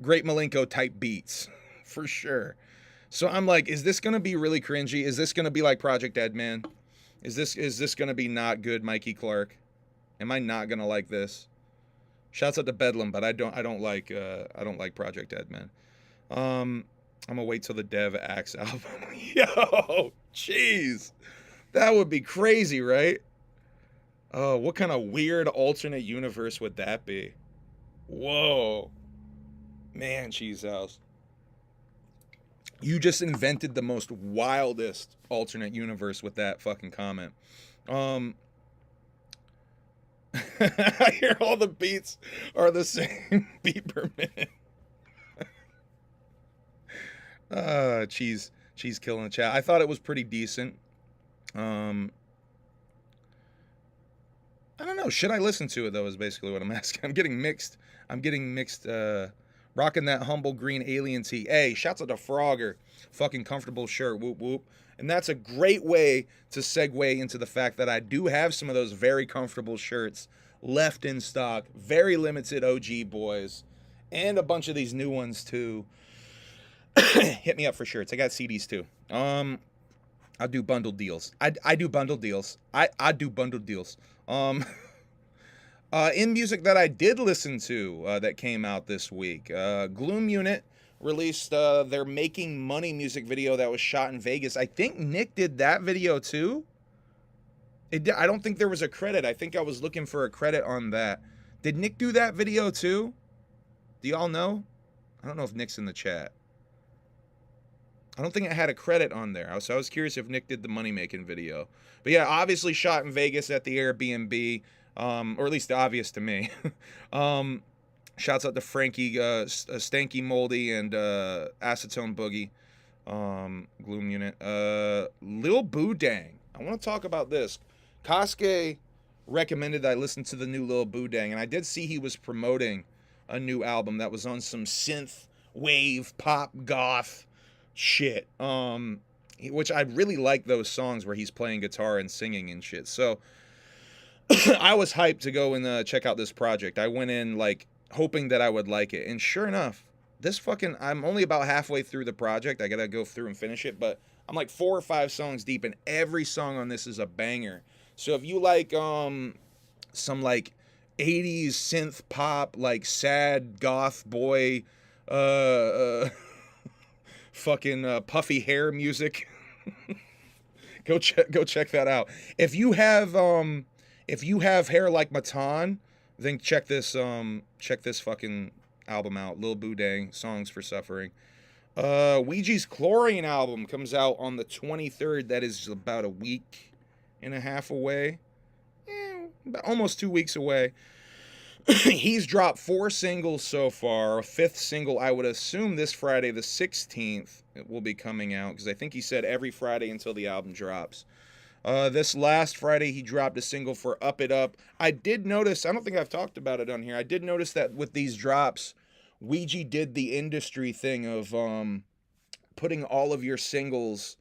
Great Malenko type beats, for sure. So I'm like, is this gonna be really cringy? Is this gonna be like Project Deadman? Is this gonna be not good, Mikey Clark? Am I not gonna like this? Shouts out to Bedlam, but I don't like Project Deadman. I'm gonna wait till the Dev Axe album. Yo, jeez, that would be crazy, right? Oh, what kind of weird alternate universe would that be? Whoa, man, Cheese House, you just invented the most wildest alternate universe with that fucking comment. I hear all the beats are the same beat per minute. Cheese killing the chat. I thought it was pretty decent. I don't know. Should I listen to it though? Is basically what I'm asking. I'm getting mixed. Rocking that humble green alien tee. Hey, shouts out to Frogger. Fucking comfortable shirt. Whoop whoop. And that's a great way to segue into the fact that I do have some of those very comfortable shirts left in stock. Very limited OG boys. And a bunch of these new ones too. Hit me up for shirts. I got CDs too. I do bundled deals. I do bundled deals. I do bundled deals. In music that I did listen to that came out this week, Gloom Unit released their Making Money music video that was shot in Vegas. I think Nick did that video too. I don't think there was a credit. I think I was looking for a credit on that. Did Nick do that video too? Do y'all know? I don't know if Nick's in the chat. I don't think it had a credit on there. So I was curious if Nick did the money-making video. But yeah, obviously shot in Vegas at the Airbnb, or at least obvious to me. Shouts out to Frankie, Stanky Moldy, and Acetone Boogie, Gloom Unit. Lil Boo Dang. I want to talk about this. Kosuke recommended that I listen to the new Lil Boo Dang, and I did see he was promoting a new album that was on some synth, wave, pop, goth shit, which I really like those songs where he's playing guitar and singing and shit. So I was hyped to go and check out this project. I went in like hoping that I would like it, and sure enough, I'm only about halfway through the project. I gotta go through and finish it, but I'm like 4 or 5 songs deep, and every song on this is a banger. So if you like some like 80s synth pop, like sad goth boy fucking puffy hair music, Go check that out. If you have hair like Matan, then check this fucking album out. Lil Boudin, Songs for Suffering. Ouija's Chlorine album comes out on the 23rd. That is about a week and a half away. Almost 2 weeks away. He's dropped 4 singles so far. A 5th single, I would assume this Friday the 16th, it will be coming out, because I think he said every Friday until the album drops. This last Friday, he dropped a single for Up It Up. I did notice, I don't think I've talked about it on here, I did notice that with these drops, Ouija did the industry thing of putting all of your singles,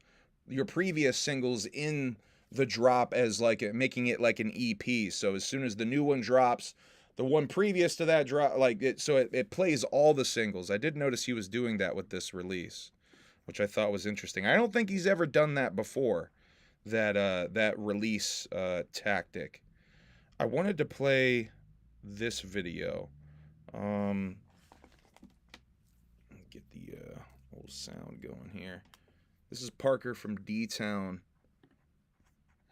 your previous singles, in the drop as like making it like an EP. So as soon as the new one drops, the one previous to that drop, like it plays all the singles. I did notice he was doing that with this release, which I thought was interesting. I don't think he's ever done that before, that release tactic. I wanted to play this video. Get the old sound going here. This is Parker from D-Town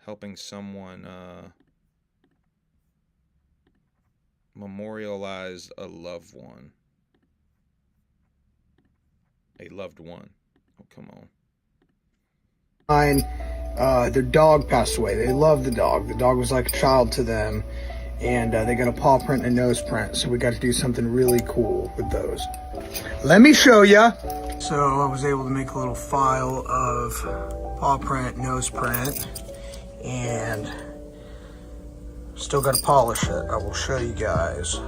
helping someone memorialize a loved one. A loved one. Oh, come on. Their dog passed away. They loved the dog. The dog was like a child to them. And they got a paw print and a nose print. So we got to do something really cool with those. Let me show ya. So I was able to make a little file of paw print, nose print. And still got to polish it. I will show you guys.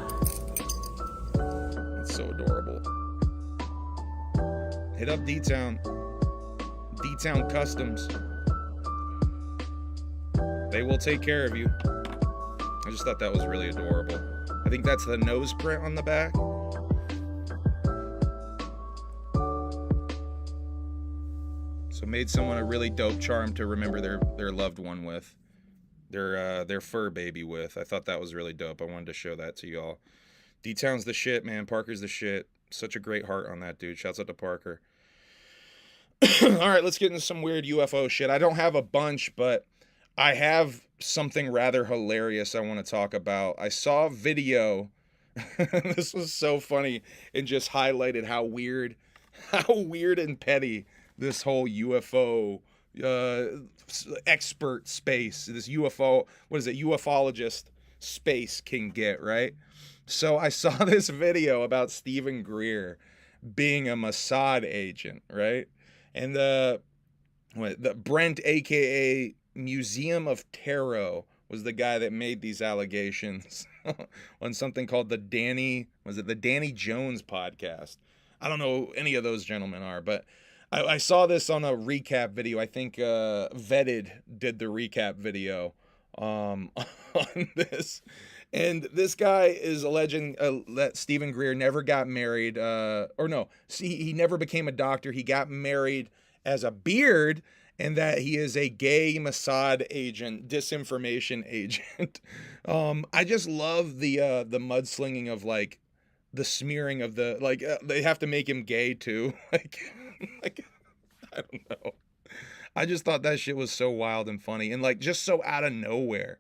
It's so adorable. Hit up D-Town. D-Town Customs. They will take care of you. I just thought that was really adorable. I think that's the nose print on the back. So made someone a really dope charm to remember their loved one with. Their fur baby with. I thought that was really dope. I wanted to show that to y'all. D-Town's the shit, man. Parker's the shit. Such a great heart on that dude. Shouts out to Parker. Alright, let's get into some weird UFO shit. I don't have a bunch, but I have something rather hilarious I want to talk about. I saw a video. This was so funny and just highlighted how weird and petty this whole UFO expert space, this UFO, what is it, ufologist space can get, right? So I saw this video about Stephen Greer being a Mossad agent, right? And the Brent, aka Museum of Tarot, was the guy that made these allegations on something called the Danny Jones podcast. I don't know who any of those gentlemen are, but I saw this on a recap video. I think Vetted did the recap video on this. And this guy is alleging that Stephen Greer never got married. He never became a doctor. He got married as a beard, and that he is a gay Mossad agent, disinformation agent. I just love the mudslinging of, like, the smearing of the, like, they have to make him gay too. Like, I don't know. I just thought that shit was so wild and funny and, like, just so out of nowhere.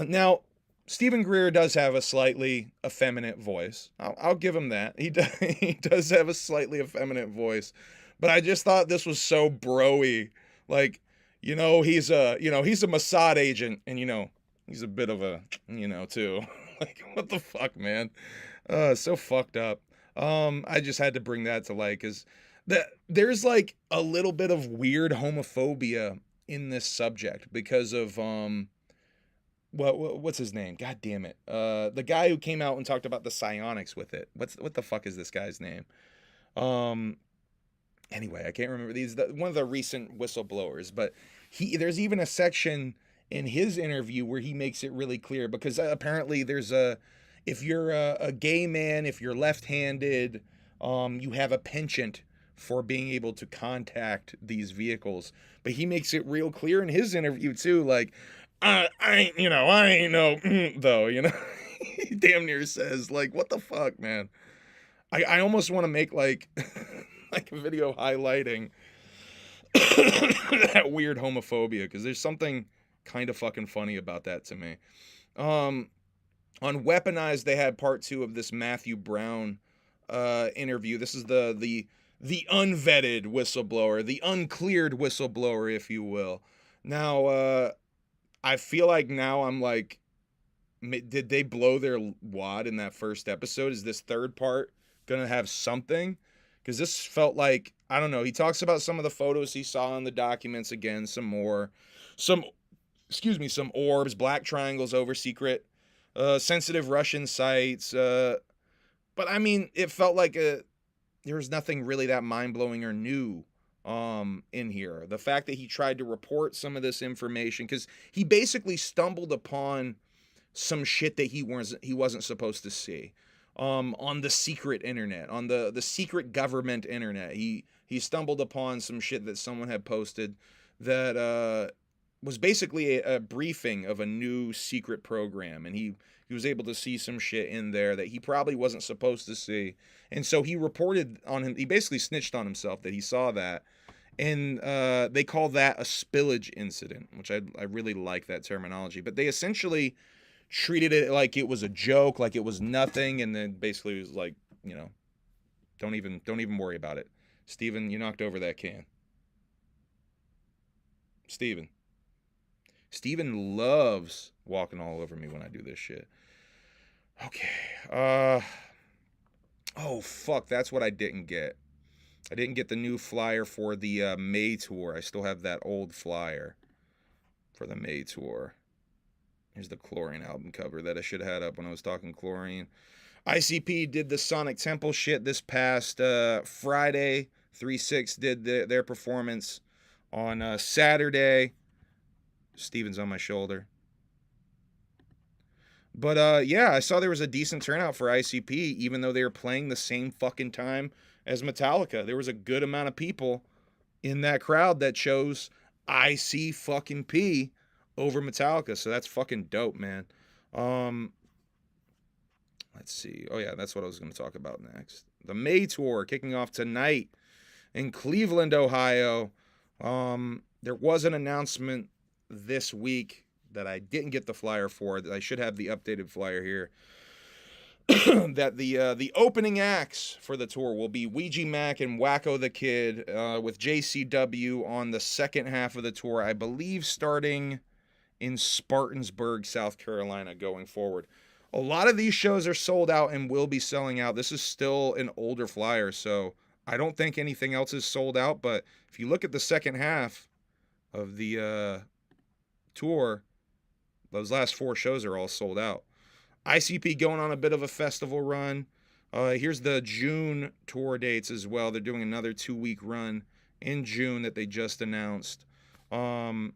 Now, Stephen Greer does have a slightly effeminate voice. I'll give him that. He does have a slightly effeminate voice. But I just thought this was so bro-y. Like, he's a Mossad agent, and, he's a bit of a, too. Like, what the fuck, man? So fucked up. I just had to bring that to light, because there's, like, a little bit of weird homophobia in this subject because of, what's his name? God damn it. The guy who came out and talked about the psionics with it. What the fuck is this guy's name? Anyway, I can't remember one of the recent whistleblowers, but there's even a section in his interview where he makes it really clear, because apparently if you're a gay man, if you're left-handed, you have a penchant for being able to contact these vehicles. But he makes it real clear in his interview too, like, I ain't no though, he damn near says, like, what the fuck, man? I almost want to make, like, like a video highlighting that weird homophobia, because there's something kind of fucking funny about that to me. On Weaponized, they had part 2 of this Matthew Brown interview. This is the unvetted whistleblower, the uncleared whistleblower, if you will. Now, I feel like now I'm like, did they blow their wad in that first episode? Is this third part gonna have something? Because this felt like, I don't know, he talks about some of the photos he saw in the documents again, some orbs, black triangles over secret, sensitive Russian sites. But I mean, it felt like there was nothing really that mind-blowing or new in here. The fact that he tried to report some of this information, because he basically stumbled upon some shit that he wasn't supposed to see. On the secret internet, on the secret government internet. He stumbled upon some shit that someone had posted that was basically a briefing of a new secret program, and he was able to see some shit in there that he probably wasn't supposed to see. And so he reported on him, he basically snitched on himself that he saw that. And they call that a spillage incident, which I really like that terminology. But they essentially treated it like it was a joke, like it was nothing, and then basically was like, you know, don't even worry about it. Steven, you knocked over that can. Steven loves walking all over me when I do this shit. Okay. Oh fuck, that's what I didn't get. I didn't get the new flyer for the May tour. I still have that old flyer for the May tour. Here's the Chlorine album cover that I should have had up when I was talking Chlorine. ICP did the Sonic Temple shit this past Friday. 3-6 did their performance on Saturday. Steven's on my shoulder. But yeah, I saw there was a decent turnout for ICP, even though they were playing the same fucking time as Metallica. There was a good amount of people in that crowd that chose IC fucking P over Metallica, so that's fucking dope, man. Let's see. Oh yeah, that's what I was going to talk about next. The May tour kicking off tonight in Cleveland, Ohio. There was an announcement this week that I didn't get the flyer for. I should have the updated flyer here. That the opening acts for the tour will be Ouija Mac and Wacko the Kid, with JCW on the second half of the tour, I believe starting in Spartansburg, South Carolina, going forward. A lot of these shows are sold out and will be selling out. This is still an older flyer, so I don't think anything else is sold out, but if you look at the second half of the tour, those last 4 shows are all sold out. ICP going on a bit of a festival run. Here's the June tour dates as well. They're doing another 2-week run in June that they just announced. They're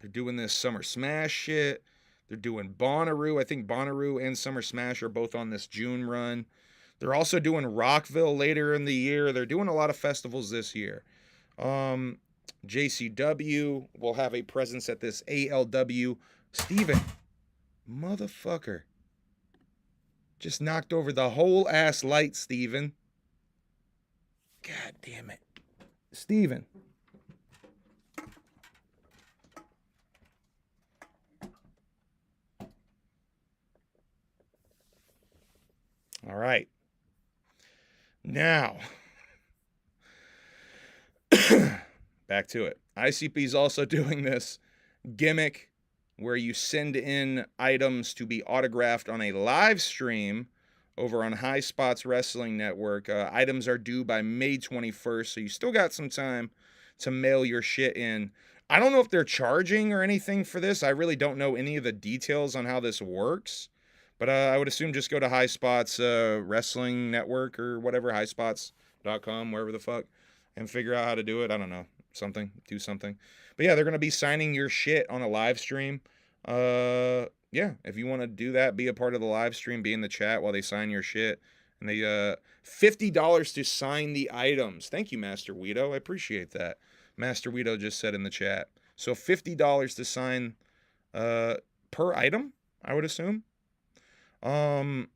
doing this Summer Smash shit. They're doing Bonnaroo. I think Bonnaroo and Summer Smash are both on this June run. They're also doing Rockville later in the year. They're doing a lot of festivals this year. JCW will have a presence at this ALW. Steven, motherfucker, just knocked over the whole ass light, Steven. God damn it. Steven. All right. Now, back to it. ICP is also doing this gimmick where you send in items to be autographed on a live stream over on High Spots Wrestling Network. Items are due by May 21st, so you still got some time to mail your shit in. I don't know if they're charging or anything for this. I really don't know any of the details on how this works. But I would assume just go to High Spots Wrestling Network or whatever, highspots.com, wherever the fuck, and figure out how to do it. I don't know. Do something. But yeah, they're going to be signing your shit on a live stream. Yeah, if you want to do that, be a part of the live stream, be in the chat while they sign your shit. And they $50 to sign the items. Thank you, Master Weedo. I appreciate that. Master Weedo just said in the chat. So $50 to sign per item, I would assume. Let's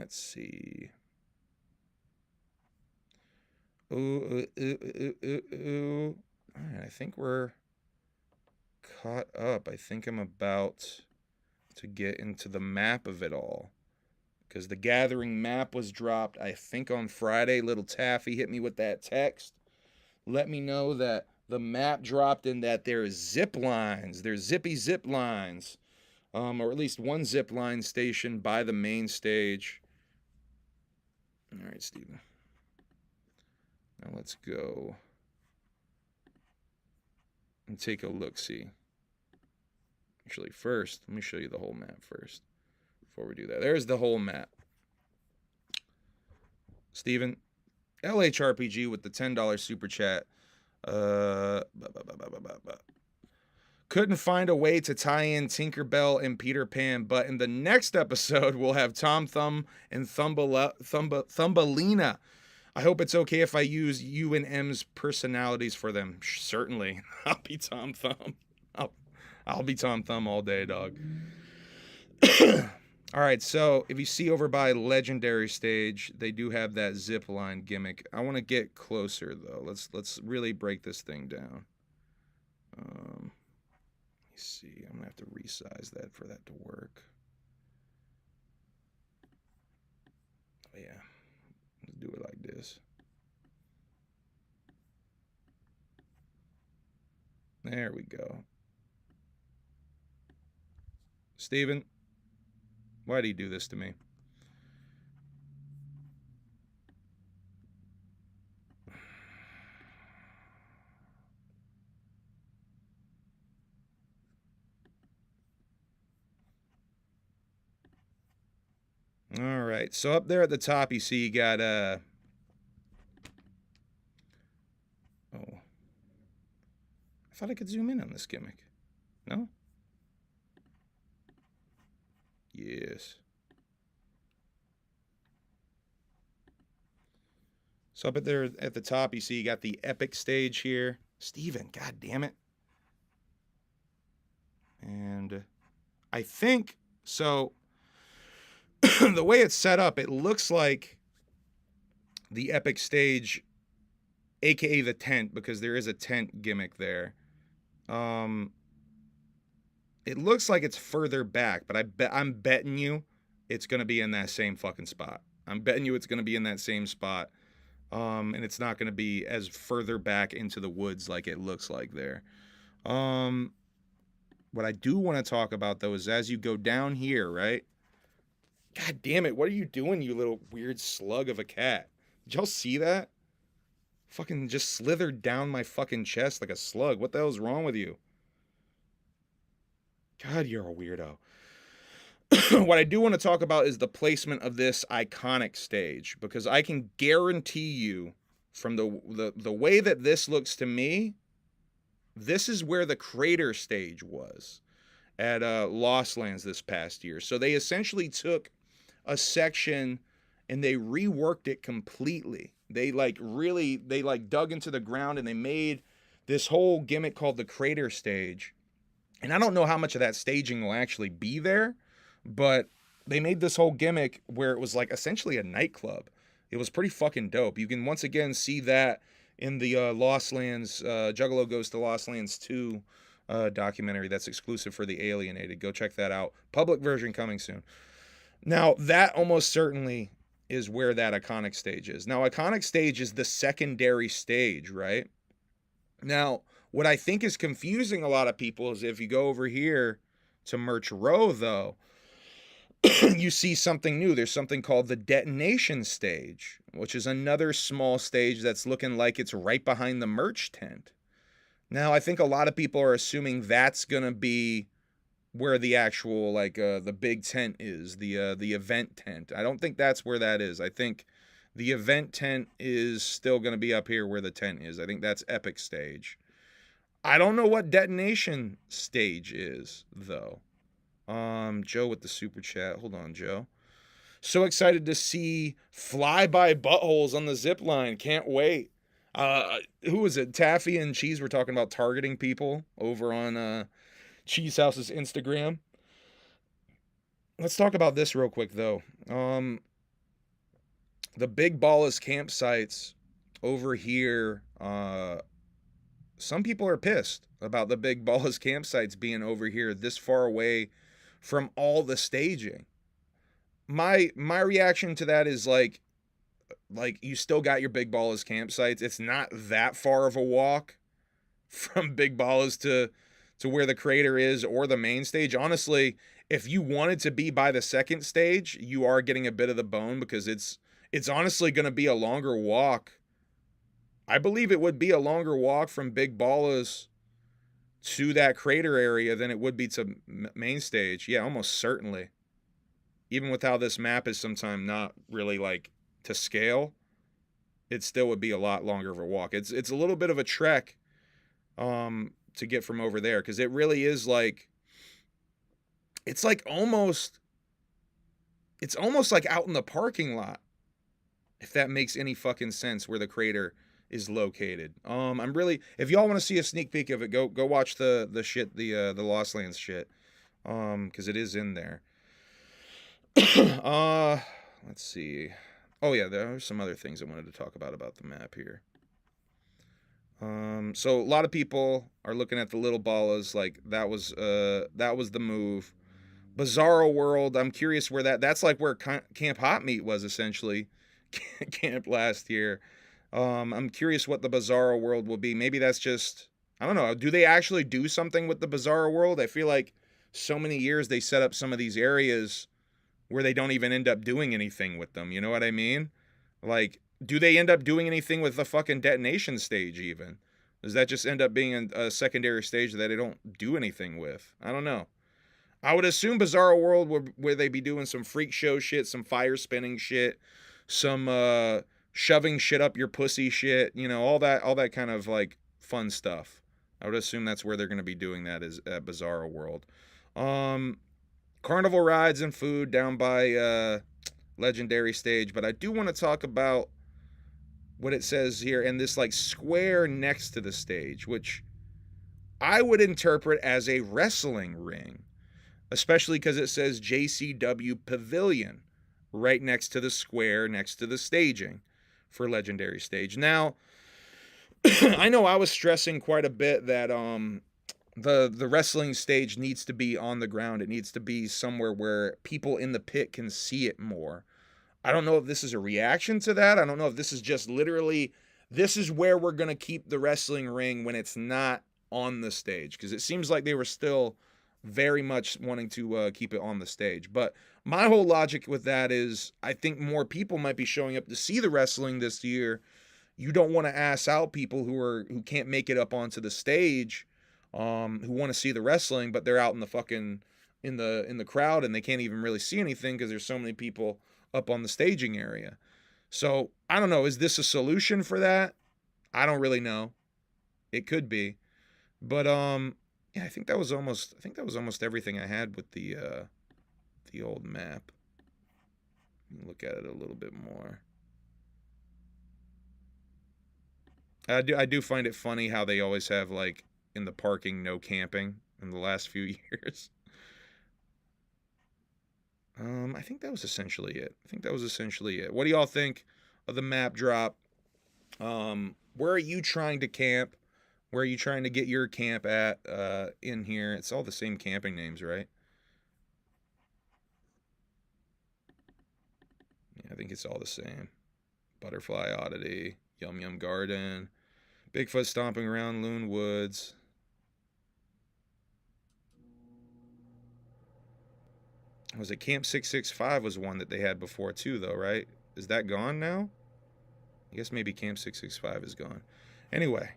see. All right, I think we're caught up. I think I'm about to get into the map of it all. Because the Gathering map was dropped, I think, on Friday. Little Taffy hit me with that text. Let me know that the map dropped and that there's zip lines. There's zippy zip lines. Or at least one zip line station by the main stage. All right, Steven. Now let's go and take a look-see. Actually, first, let me show you the whole map first before we do that. There's the whole map. Steven, LHRPG with the $10 super chat. Couldn't find a way to tie in Tinkerbell and Peter Pan, but in the next episode, we'll have Tom Thumb and Thumbelina. I hope it's okay if I use U and M's personalities for them. Certainly. I'll be Tom Thumb. I'll be Tom Thumb all day, dog. All right, so if you see over by Legendary Stage, they do have that zip line gimmick. I want to get closer, though. Let's really break this thing down. Let me see. I'm going to have to resize that for that to work. Oh, yeah. Let's do it like this. There we go. Steven, why do you do this to me? All right, so up there at the top, you see you got oh, I thought I could zoom in on this gimmick. No? Yes. So up there at the top, you see you got the epic stage here. Steven, god damn it. And I think, so the way it's set up, it looks like the epic stage, aka the tent, because there is a tent gimmick there. It looks like it's further back, but I'm betting you it's going to be in that same fucking spot. I'm betting you it's going to be in that same spot. And it's not going to be as further back into the woods like it looks like there. What I do want to talk about, though, is as you go down here, right? God damn it, what are you doing, you little weird slug of a cat? Did y'all see that? Fucking just slithered down my fucking chest like a slug. What the hell's wrong with you? God, you're a weirdo. What I do want to talk about is the placement of this iconic stage, because I can guarantee you from the way that this looks to me, this is where the crater stage was at Lost Lands this past year. So they essentially took a section and they reworked it completely. They dug into the ground and they made this whole gimmick called the crater stage. And I don't know how much of that staging will actually be there, but they made this whole gimmick where it was like essentially a nightclub. It was pretty fucking dope. You can once again see that in the Lost Lands, Juggalo Goes to Lost Lands 2 documentary that's exclusive for the Alienated. Go check that out. Public version coming soon. Now, that almost certainly is where that iconic stage is. Now, iconic stage is the secondary stage, right? Now, what I think is confusing a lot of people is if you go over here to Merch Row, though, you see something new. There's something called the detonation stage, which is another small stage that's looking like it's right behind the merch tent. Now, I think a lot of people are assuming that's going to be where the actual, like, the big tent is, the event tent. I don't think that's where that is. I think the event tent is still going to be up here where the tent is. I think that's epic stage. I don't know what detonation stage is, though. Joe with the super chat. Hold on, Joe. So excited to see flyby buttholes on the zip line. Can't wait. Who was it? Taffy and Cheese were talking about targeting people over on Cheese House's Instagram. Let's talk about this real quick, though. The Big Ballas campsites over here, some people are pissed about the Big Ballas campsites being over here this far away from all the staging. My reaction to that is like you still got your Big Ballas campsites. It's not that far of a walk from Big Ballas to where the crater is or the main stage. Honestly, if you wanted to be by the second stage, you are getting a bit of the bone, because it's honestly going to be a longer walk. I believe it would be a longer walk from Big Ballas to that crater area than it would be to main stage. Yeah, almost certainly. Even with how this map is sometimes not really like to scale, it still would be a lot longer of a walk. It's a little bit of a trek to get from over there, because it really is like, it's almost like out in the parking lot, if that makes any fucking sense, where the crater is located. I'm really, if y'all want to see a sneak peek of it, go watch the shit, the Lost Lands shit, because it is in there. Let's see. Oh yeah, there are some other things I wanted to talk about the map here. So a lot of people are looking at the little ballas like that was the move. Bizarro World, I'm curious where that's like where Camp Hot Meat was essentially camp last year. I'm curious what the Bizarro World will be. Maybe that's just, I don't know. Do they actually do something with the Bizarro World? I feel like so many years they set up some of these areas where they don't even end up doing anything with them. You know what I mean? Like, do they end up doing anything with the fucking detonation stage even? Does that just end up being a secondary stage that they don't do anything with? I don't know. I would assume Bizarro World where they be doing some freak show shit, some fire spinning shit, some shoving shit up your pussy shit, you know, all that kind of like fun stuff. I would assume that's where they're going to be doing that, is at Bizarro World. Carnival rides and food down by Legendary Stage, but I do want to talk about what it says here in this like square next to the stage, which I would interpret as a wrestling ring, especially because it says JCW Pavilion right next to the square next to the staging for Legendary Stage. Now, I know I was stressing quite a bit that the wrestling stage needs to be on the ground. It needs to be somewhere where people in the pit can see it more. I don't know if this is a reaction to that. I don't know if this is just literally, this is where we're going to keep the wrestling ring when it's not on the stage, because it seems like they were still very much wanting to keep it on the stage. But my whole logic with that is, I think more people might be showing up to see the wrestling this year. You don't want to ass out people who can't make it up onto the stage, who want to see the wrestling, but they're out in the fucking in the crowd and they can't even really see anything because there's so many people up on the staging area. So I don't know, is this a solution for that? I don't really know. It could be. But yeah, I think that was almost everything I had with the old map. Look at it a little bit more. I do find it funny how they always have, like, in the parking, no camping in the last few years. I think that was essentially it. What do y'all think of the map drop? Where are you trying to camp? Where are you trying to get your camp at in here? It's all the same camping names, right? Yeah, I think it's all the same. Butterfly Oddity, Yum Yum Garden, Bigfoot Stomping Around Loon Woods. Was it Camp 665 was one that they had before too, though, right? Is that gone now? I guess maybe Camp 665 is gone. Anyway,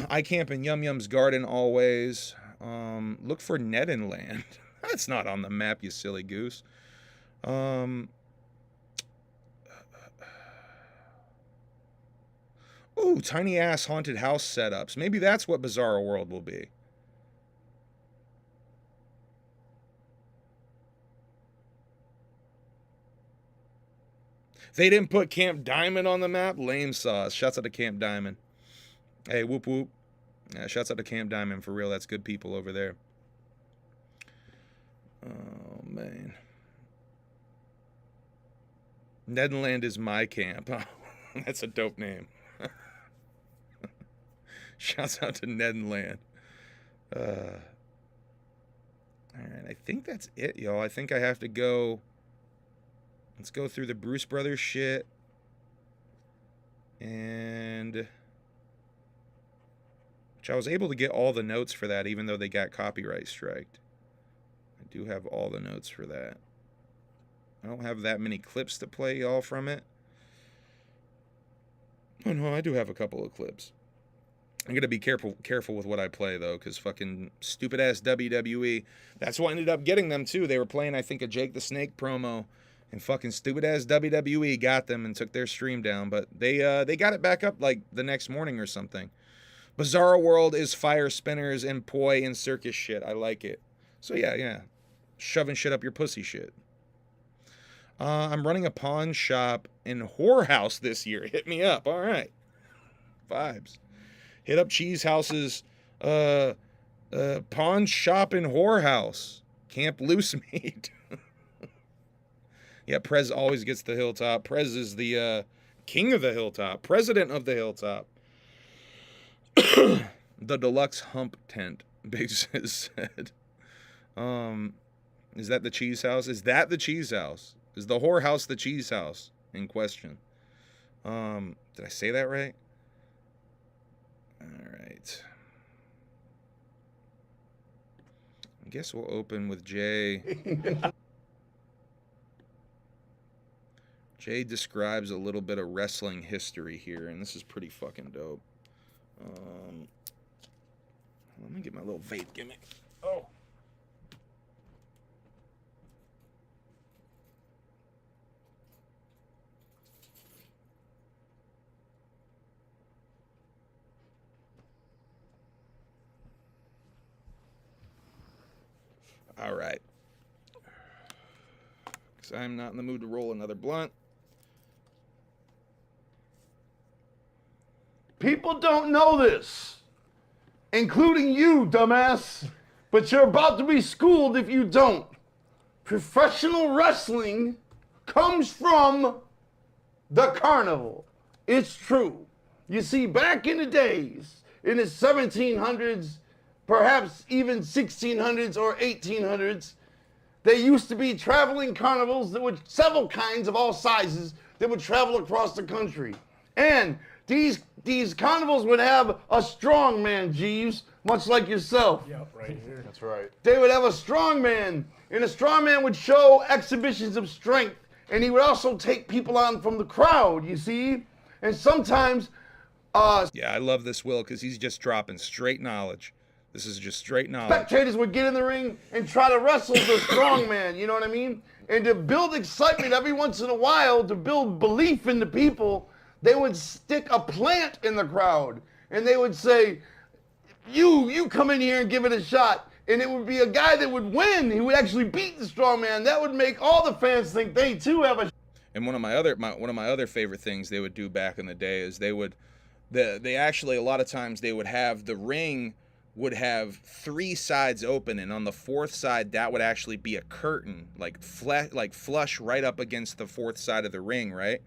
I camp in Yum Yum's Garden always. Look for Ned and Land. That's not on the map, you silly goose. Ooh, tiny ass haunted house setups. Maybe that's what Bizarro World will be. They didn't put Camp Diamond on the map? Lame sauce. Shouts out to Camp Diamond. Hey, whoop whoop. Yeah, shouts out to Camp Diamond, for real. That's good people over there. Oh, man. Ned and Land is my camp. That's a dope name. Shouts out to Ned and Land. Alright, I think that's it, y'all. I think I have to go. Let's go through the Bruce Brothers shit. And which I was able to get all the notes for that, even though they got copyright striked. I do have all the notes for that. I don't have that many clips to play y'all from it. Oh no, I do have a couple of clips. I'm gonna be careful with what I play though, because fucking stupid ass WWE. That's what ended up getting them too. They were playing, I think, a Jake the Snake promo, and fucking stupid ass WWE got them and took their stream down. But they got it back up like the next morning or something. Bizarro World is fire spinners and poi and circus shit. I like it. So yeah, shoving shit up your pussy shit. I'm running a pawn shop in Whorehouse this year. Hit me up. All right, vibes. Hit up Cheese House's pawn shop in Whorehouse. Camp Loose Meat. Yeah, Prez always gets the hilltop. Prez is the king of the hilltop. President of the hilltop. The deluxe hump tent, Biggs has said. Is that the Cheese House? Is that the Cheese House? Is the Whorehouse the Cheese House in question? Did I say that right? Alright. I guess we'll open with Jay. Jay describes a little bit of wrestling history here, and this is pretty fucking dope. Let me get my little vape gimmick. Oh. All right. Because I'm not in the mood to roll another blunt. People don't know this, including you, dumbass, but you're about to be schooled if you don't. Professional wrestling comes from the carnival. It's true. You see, back in the days, in the 1700s, perhaps even 1600s or 1800s, there used to be traveling carnivals that would, several kinds of all sizes, that would travel across the country. And these carnivals would have a strongman, Jeeves, much like yourself. Yep, right here. That's right. They would have a strongman, and the strongman would show exhibitions of strength, and he would also take people on from the crowd, you see? And sometimes... yeah, I love this, Will, because he's just dropping straight knowledge. This is just straight knowledge. Spectators would get in the ring and try to wrestle the strongman, you know what I mean? And to build excitement every once in a while, to build belief in the people, they would stick a plant in the crowd. And they would say, you come in here and give it a shot. And it would be a guy that would win. He would actually beat the strongman. That would make all the fans think they too have a... And one of my other favorite things they would do back in the day is they actually, a lot of times they would have the ring would have 3 sides open, and on the 4th side that would actually be a curtain, like flush right up against the 4th side of the ring, right?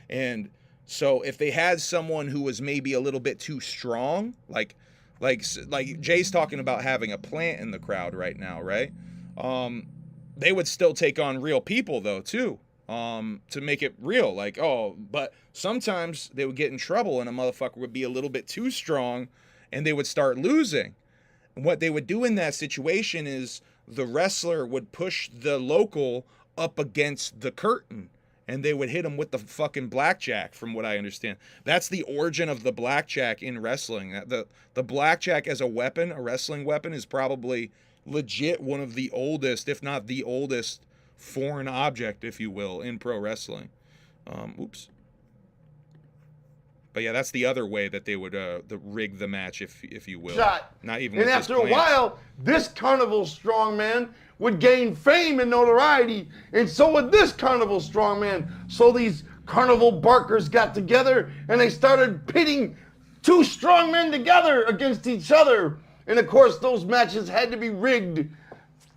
And so if they had someone who was maybe a little bit too strong, like Jay's talking about having a plant in the crowd right now, right? They would still take on real people though too, to make it real. Like, but sometimes they would get in trouble and a motherfucker would be a little bit too strong and they would start losing. And what they would do in that situation is the wrestler would push the local up against the curtain and they would hit him with the fucking blackjack, from what I understand. That's the origin of the blackjack in wrestling. The blackjack as a weapon, a wrestling weapon, is probably legit one of the oldest, if not the oldest, foreign object, if you will, in pro wrestling. Oops. But yeah, that's the other way that they would rig the match, if you will. Shot. Not even. And with after this a plan. while, this carnival strongman would gain fame and notoriety, and so would this carnival strongman. So these carnival barkers got together and they started pitting 2 strongmen together against each other. And of course, those matches had to be rigged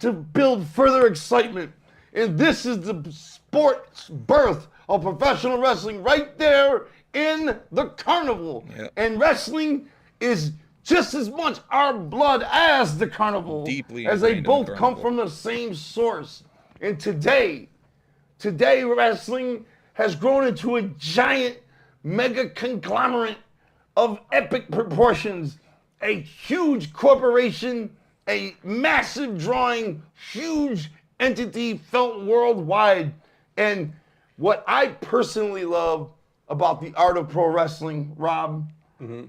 to build further excitement. And this is the sport's birth of professional wrestling right there in the carnival. Yep. And wrestling is just as much our blood as the carnival. Deeply as they ingrained in the both come carnival. from the same source. And today wrestling has grown into a giant mega conglomerate of epic proportions, a huge corporation, a massive drawing, huge entity felt worldwide. And what I personally love about the art of pro wrestling, Rob,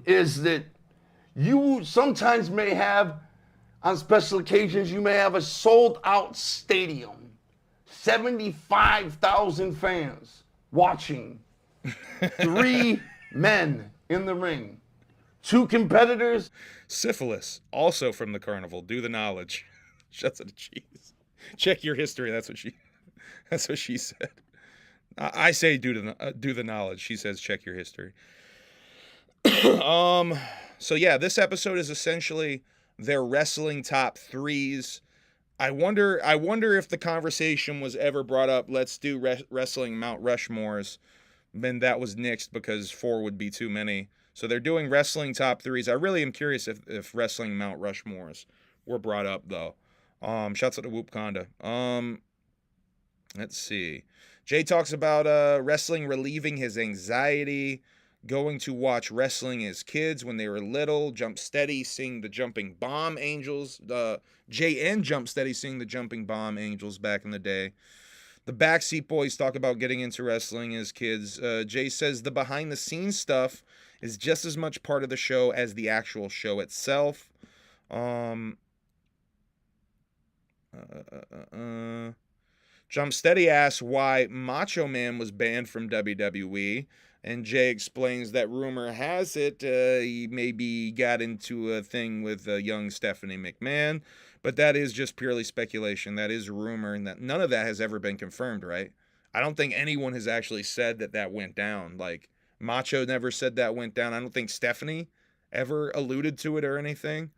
is that you sometimes may have, on special occasions, you may have a sold out stadium, 75,000 fans watching, 3 men in the ring, 2 competitors. Syphilis, also from the carnival. Do the knowledge. Shuts of the cheese. Check your history. That's what she said. I say do the knowledge. She says check your history. So yeah, this episode is essentially their wrestling top 3s. I wonder if the conversation was ever brought up, let's do wrestling Mount Rushmores. Then that was nixed because 4 would be too many. So they're doing wrestling top 3s. I really am curious if wrestling Mount Rushmores were brought up though. Shouts out to Whoop Conda. Let's see. Jay talks about wrestling relieving his anxiety, going to watch wrestling as kids when they were little, Jump Steady seeing the Jumping Bomb Angels, Jay and Jump Steady seeing the Jumping Bomb Angels back in the day. The Backseat Boys talk about getting into wrestling as kids. Jay says the behind-the-scenes stuff is just as much part of the show as the actual show itself. Jump Steady asks why Macho Man was banned from WWE, and Jay explains that rumor has it he maybe got into a thing with young Stephanie McMahon, but that is just purely speculation. That is rumor, and that none of that has ever been confirmed, right? I don't think anyone has actually said that went down. Like, Macho never said that went down. I don't think Stephanie ever alluded to it or anything.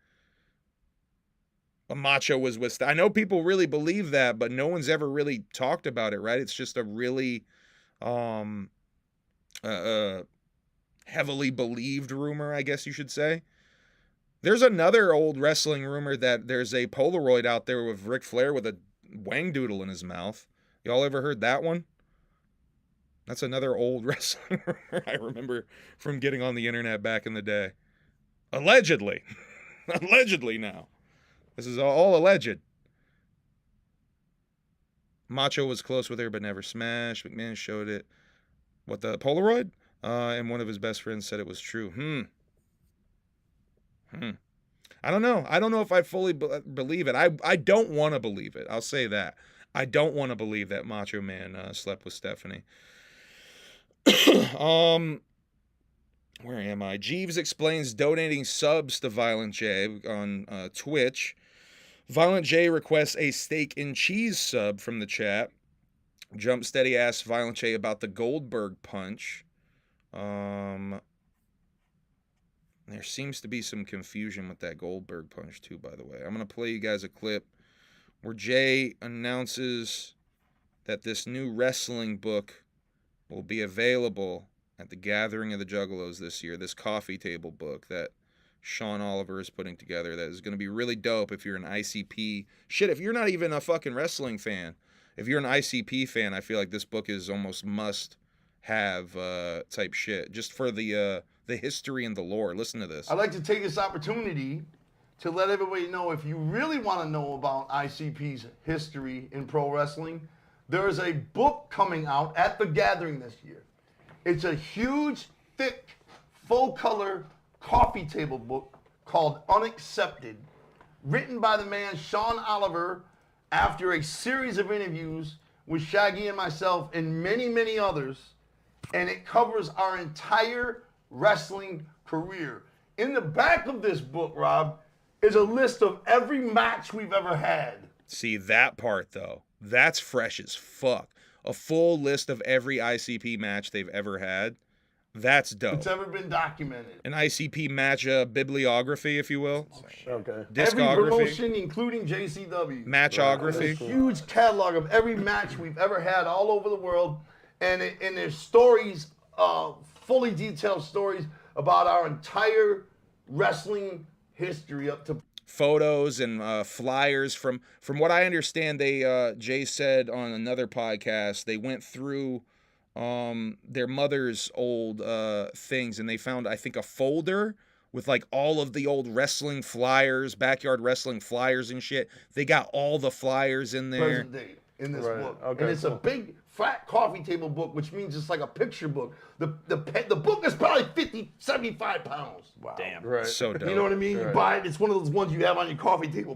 Macho was with... I know people really believe that, but no one's ever really talked about it, right? It's just a really heavily believed rumor, I guess you should say. There's another old wrestling rumor that there's a Polaroid out there with Ric Flair with a wang doodle in his mouth. Y'all ever heard that one? That's another old wrestling rumor I remember from getting on the internet back in the day. Allegedly. Allegedly now. This is all alleged. Macho was close with her but never smashed. McMahon showed it. What, the Polaroid? And one of his best friends said it was true. I don't know. I don't know if I fully believe it. I don't want to believe it. I'll say that. I don't want to believe that Macho Man slept with Stephanie. Where am I? Jeeves explains donating subs to Violent J on Twitch. Violent J requests a steak and cheese sub from the chat. Jump Steady asks Violent J about the Goldberg punch. There seems to be some confusion with that Goldberg punch too, by the way. I'm going to play you guys a clip where Jay announces that this new wrestling book will be available at the Gathering of the Juggalos this year. This coffee table book that Sean Oliver is putting together that is going to be really dope if you're an ICP. Shit, if you're not even a fucking wrestling fan, if you're an ICP fan, I feel like this book is almost must-have type shit, just for the history and the lore. Listen to this. I'd like to take this opportunity to let everybody know, if you really want to know about ICP's history in pro wrestling, there is a book coming out at the Gathering this year. It's a huge, thick, full-color coffee table book called Unaccepted, written by the man Sean Oliver after a series of interviews with Shaggy and myself and many, many others, and it covers our entire wrestling career. In the back of this book, Rob, is a list of every match we've ever had. See, that part, though, that's fresh as fuck. A full list of every ICP match they've ever had. That's dope. It's ever been documented. An ICP match bibliography, if you will. Okay. Discography. Every promotion, including JCW. Matchography. A huge catalog of every match we've ever had all over the world. And there's stories fully detailed stories about our entire wrestling history up to photos and flyers. From what I understand, they Jay said on another podcast, they went through their mother's old things, and they found, I think, a folder with like all of the old wrestling flyers, backyard wrestling flyers and shit. They got all the flyers in there. present day in this book. And it's a big flat coffee table book, which means it's like a picture book. The book is probably 50, 75 pounds. Wow. Damn. Right. So dope. You know what I mean? You buy it, it's one of those ones you have on your coffee table.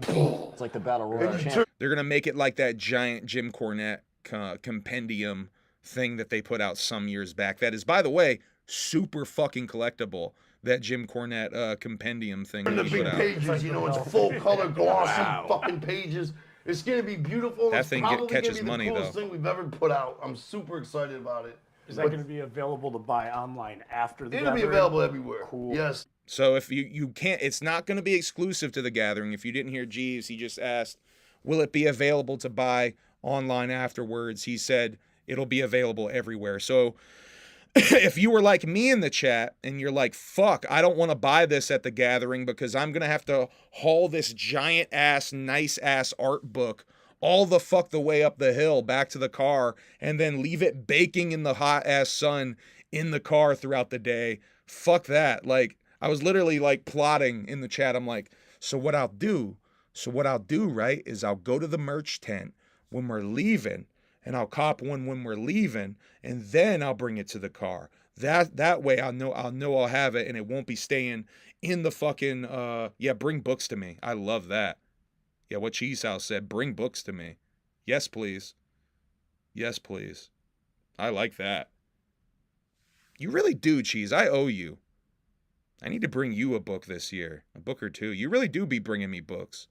It's like the Battle Royal champ. They're gonna make it like that giant Jim Cornette compendium thing that they put out some years back. That is, by the way, super fucking collectible. That Jim Cornette compendium thing. And the that big put out. pages, you know, it's full color, glossy fucking pages. It's gonna be beautiful. That It's thing probably catches gonna be money, the coolest though. thing we've ever put out. I'm super excited about it. Is that going to be available to buy online after the It'll be gathering? available everywhere. Cool. Yes. So if you can't, it's not going to be exclusive to the gathering. If you didn't hear Jeeves, he just asked, will it be available to buy online afterwards? He said it'll be available everywhere. So if you were like me in the chat and you're like, fuck, I don't want to buy this at the gathering because I'm going to have to haul this giant ass, nice ass art book all the fuck the way up the hill back to the car and then leave it baking in the hot ass sun in the car throughout the day. Fuck that. Like, I was literally like plotting in the chat. I'm like, so what I'll do, right, is I'll go to the merch tent when we're leaving and I'll cop one when we're leaving and then I'll bring it to the car. That way I'll know I'll have it and it won't be staying in the fucking, bring books to me. I love that. Yeah, what Cheese House said, bring books to me. Yes, please. Yes, please. I like that. You really do, Cheese. I owe you. I need to bring you a book this year. A book or two. You really do be bringing me books.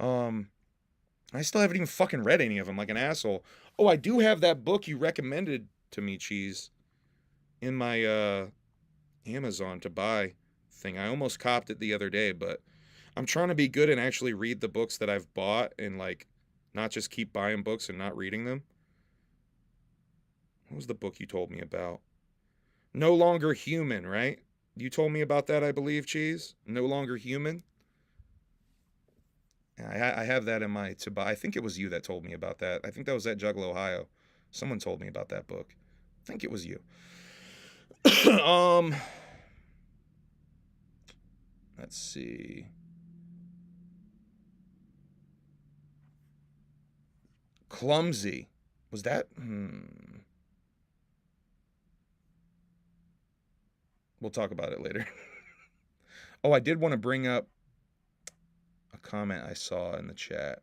I still haven't even fucking read any of them like an asshole. Oh, I do have that book you recommended to me, Cheese, in my Amazon to buy thing. I almost copped it the other day, but I'm trying to be good and actually read the books that I've bought and like not just keep buying books and not reading them. What was the book you told me about? No Longer Human, right? You told me about that, I believe, Cheese. No Longer Human. I have that in my to buy. I think it was you that told me about that. I think that was at Juggalo, Ohio. Someone told me about that book. I think it was you. Let's see. Clumsy. Was that? We'll talk about it later. Oh, I did want to bring up a comment I saw in the chat.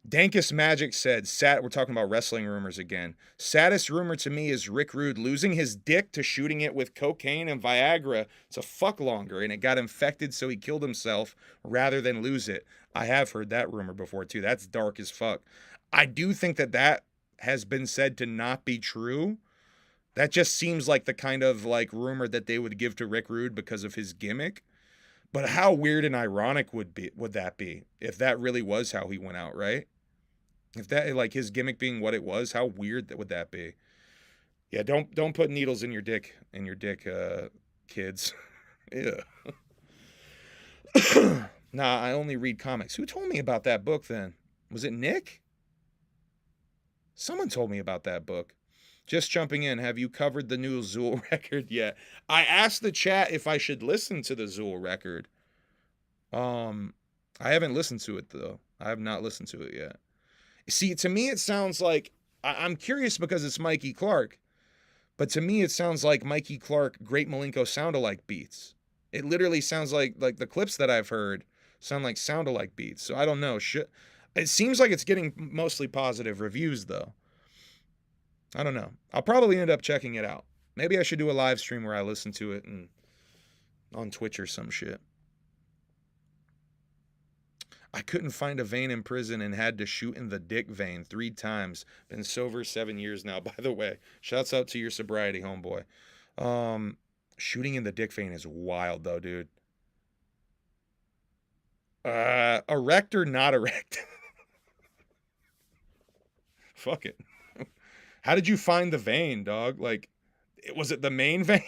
Dankus Magic said, we're talking about wrestling rumors again. Saddest rumor to me is Rick Rude losing his dick to shooting it with cocaine and Viagra to fuck longer, and it got infected, so he killed himself rather than lose it. I have heard that rumor before, too. That's dark as fuck. I do think that has been said to not be true. That just seems like the kind of like rumor that they would give to Rick Rude because of his gimmick. But how weird and ironic would that be if that really was how he went out, right? If that, like, his gimmick being what it was, how weird would that be? Yeah, don't put needles in your dick, kids. Yeah. Nah, I only read comics. Who told me about that book then? Was it Nick? Someone told me about that book. Just jumping in, have you covered the new Zool record yet? I asked the chat if I should listen to the Zool record. I haven't listened to it, though. I have not listened to it yet. See, to me, it sounds like, I'm curious because it's Mikey Clark, but to me, it sounds like Mikey Clark, Great Malenko sound-alike beats. It literally sounds like the clips that I've heard sound like sound-alike beats. So I don't know. It seems like it's getting mostly positive reviews, though. I don't know. I'll probably end up checking it out. Maybe I should do a live stream where I listen to it and on Twitch or some shit. I couldn't find a vein in prison and had to shoot in the dick vein 3 times. Been sober 7 years now, by the way. Shouts out to your sobriety, homeboy. Shooting in the dick vein is wild, though, dude. Erect or not erect? Fuck it. How did you find the vein, dog? Like, Was it the main vein?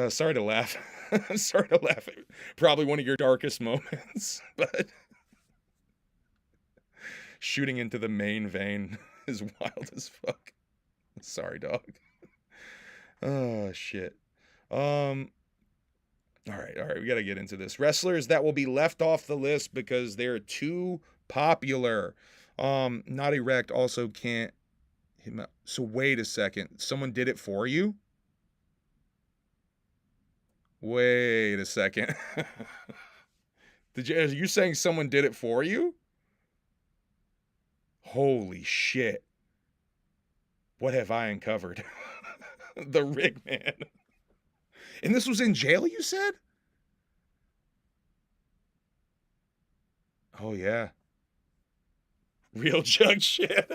Sorry to laugh. Sorry to laugh at probably one of your darkest moments, but shooting into the main vein is wild as fuck. Sorry, dog. Oh, shit. All right, we got to get into this. Wrestlers that will be left off the list because they're too popular. Not erect also can't hit him out. So wait a second. Someone did it for you? Wait a second. Are you saying someone did it for you? Holy shit. What have I uncovered? The Rig Man. And this was in jail, you said? Oh, yeah. Real jug shit.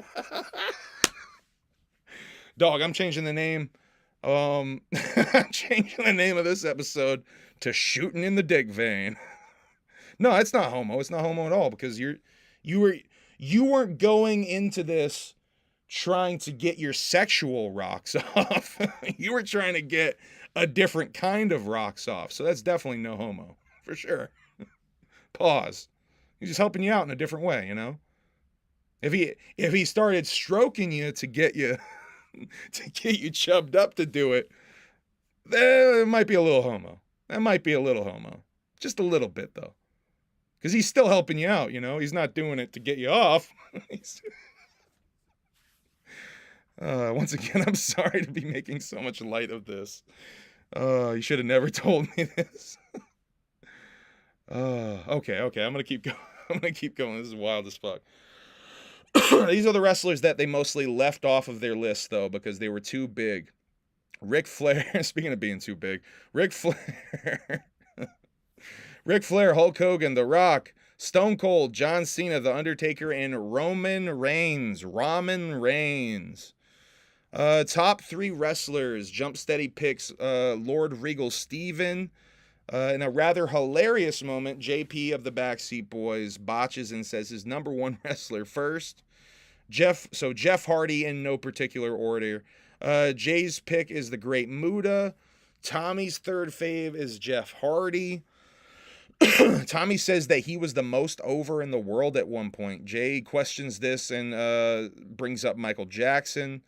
Dog, I'm changing the name. I'm changing the name of this episode to Shooting in the Dick Vein. No, it's not homo. It's not homo at all because you weren't going into this trying to get your sexual rocks off. You were trying to get a different kind of rocks off. So that's definitely no homo, for sure. Pause. He's just helping you out in a different way, you know? If he started stroking you to get you chubbed up to do it, then it might be a little homo. That might be a little homo. Just a little bit, though. Because he's still helping you out, you know? He's not doing it to get you off. Once again, I'm sorry to be making so much light of this. You should have never told me this. Okay. I'm gonna keep going. This is wild as fuck. These are the wrestlers that they mostly left off of their list, though, because they were too big. Ric Flair, speaking of being too big, Ric Flair, Hulk Hogan, The Rock, Stone Cold, John Cena, The Undertaker, and Roman Reigns. Top 3 wrestlers, Jump Steady picks Lord Regal Steven. In a rather hilarious moment, JP of the Backseat Boys botches and says his number 1 wrestler first. Jeff Hardy in no particular order. Jay's pick is the Great Muta. Tommy's third fave is Jeff Hardy. Tommy says that he was the most over in the world at one point. Jay questions this and brings up Michael Jackson.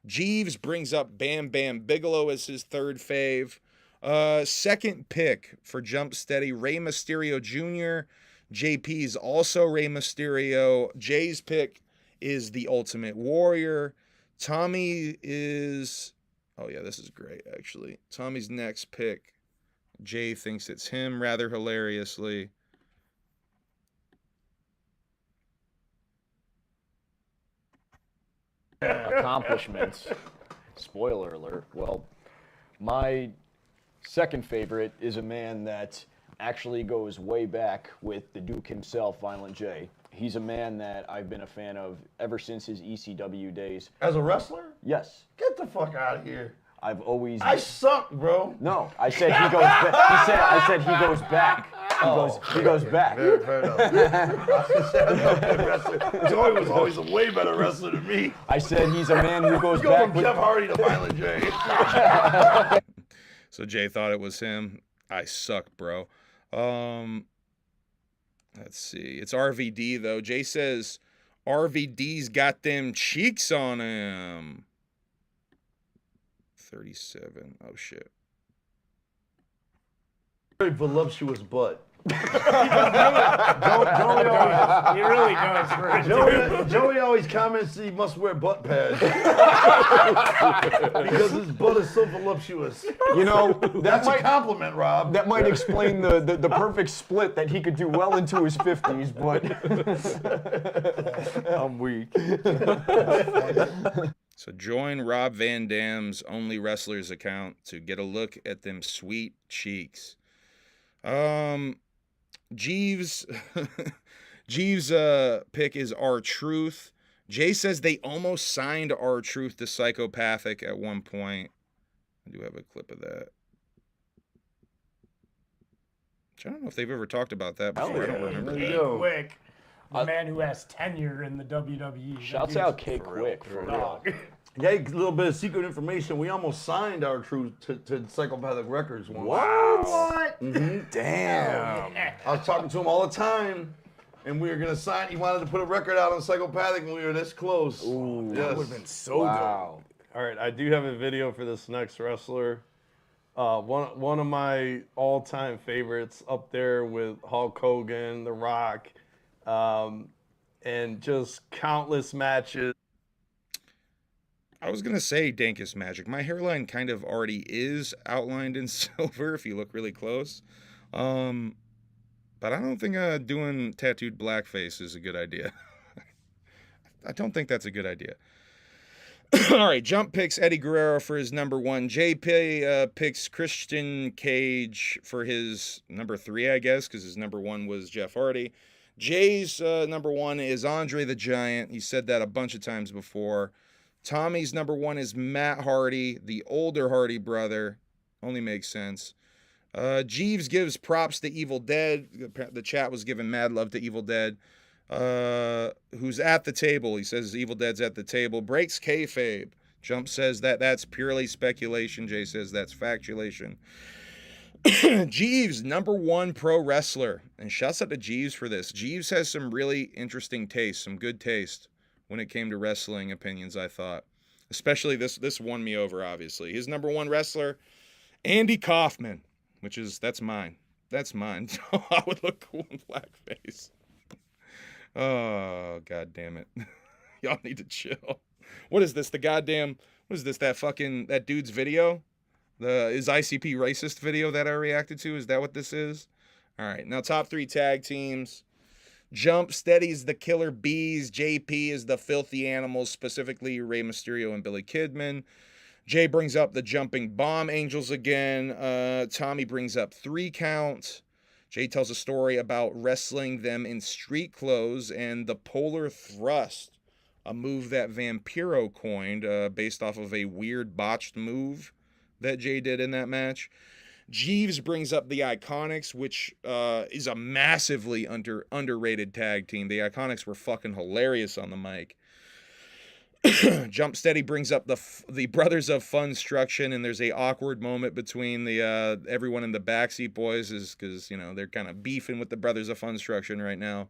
Jeeves brings up Bam Bam Bigelow as his third fave. Second pick for Jump Steady, Rey Mysterio Jr. JP's also Rey Mysterio. Jay's pick is the Ultimate Warrior. Tommy is... Oh, yeah, this is great, actually. Tommy's next pick, Jay thinks it's him, rather hilariously. Accomplishments. Spoiler alert. Well, my second favorite is a man that actually goes way back with the Duke himself, Violent J. He's a man that I've been a fan of ever since his ECW days. As a wrestler? Yes. Get the fuck out of here. I've always... I suck, bro. No, I said he goes back. I said he goes back. He goes back. Fair enough. Joey was always a way better wrestler than me. I said he's a man who goes Go back. from Jeff Hardy to Violent J. So Jay thought it was him. I suck, bro. Let's see. It's RVD, though. Jay says RVD's got them cheeks on him. 37. Oh, shit. Very voluptuous butt. He really does. Joey always comments he must wear butt pads because his butt is so voluptuous. You know, That's a compliment, Rob. that might explain the perfect split that he could do well into his 50s, but I'm weak. So join Rob Van Dam's Only Wrestlers account to get a look at them sweet cheeks. Jeeves' pick is R-Truth. Jay says they almost signed R-Truth to Psychopathic at one point. I do have a clip of that. I don't know if they've ever talked about that before. I don't remember. Quick. The man who has tenure in the WWE. Shouts out K Quick for real. dog. Yeah, a little bit of secret information. We almost signed our truth to Psychopathic Records once. What? Damn. I was talking to him all the time, and we were gonna sign. He wanted to put a record out on Psychopathic, and we were this close. Ooh, yes. That would have been so dope. All right, I do have a video for this next wrestler. One of my all-time favorites, up there with Hulk Hogan, The Rock, and just countless matches. I was gonna say Dankus Magic. My hairline kind of already is outlined in silver if you look really close. But I don't think doing tattooed blackface is a good idea. I don't think that's a good idea. All right, Jump picks Eddie Guerrero for his number 1. JP picks Christian Cage for his number 3, I guess, because his number 1 was Jeff Hardy. Jay's number 1 is Andre the Giant. He said that a bunch of times before. Tommy's number 1 is Matt Hardy, the older Hardy brother. Only makes sense. Jeeves gives props to Evil Dead. The chat was giving mad love to Evil Dead. Who's at the table. He says Evil Dead's at the table. Breaks kayfabe. Jump says that's purely speculation. Jay says that's factulation. Jeeves, number 1 pro wrestler. And shouts out to Jeeves for this. Jeeves has some really interesting taste, some good taste when it came to wrestling opinions, I thought. Especially this won me over, obviously. His number 1 wrestler, Andy Kaufman, that's mine. That's mine. I would look cool in blackface. Oh, god damn it. Y'all need to chill. What is this? That dude's video? His ICP racist video that I reacted to? Is that what this is? All right, now top 3 tag teams. Jump steadies the Killer Bees. JP is the Filthy Animals, specifically Rey Mysterio and Billy Kidman. Jay brings up the Jumping Bomb Angels again. Tommy brings up 3 Count. Jay tells a story about wrestling them in street clothes and the Polar Thrust, a move that Vampiro coined based off of a weird botched move that Jay did in that match. Jeeves brings up the Iconics, which is a massively underrated tag team. The Iconics were fucking hilarious on the mic. Jump Steady brings up the Brothers of Funstruction, and there's a awkward moment between the everyone in the Backseat Boys, is because they're kind of beefing with the Brothers of Funstruction right now.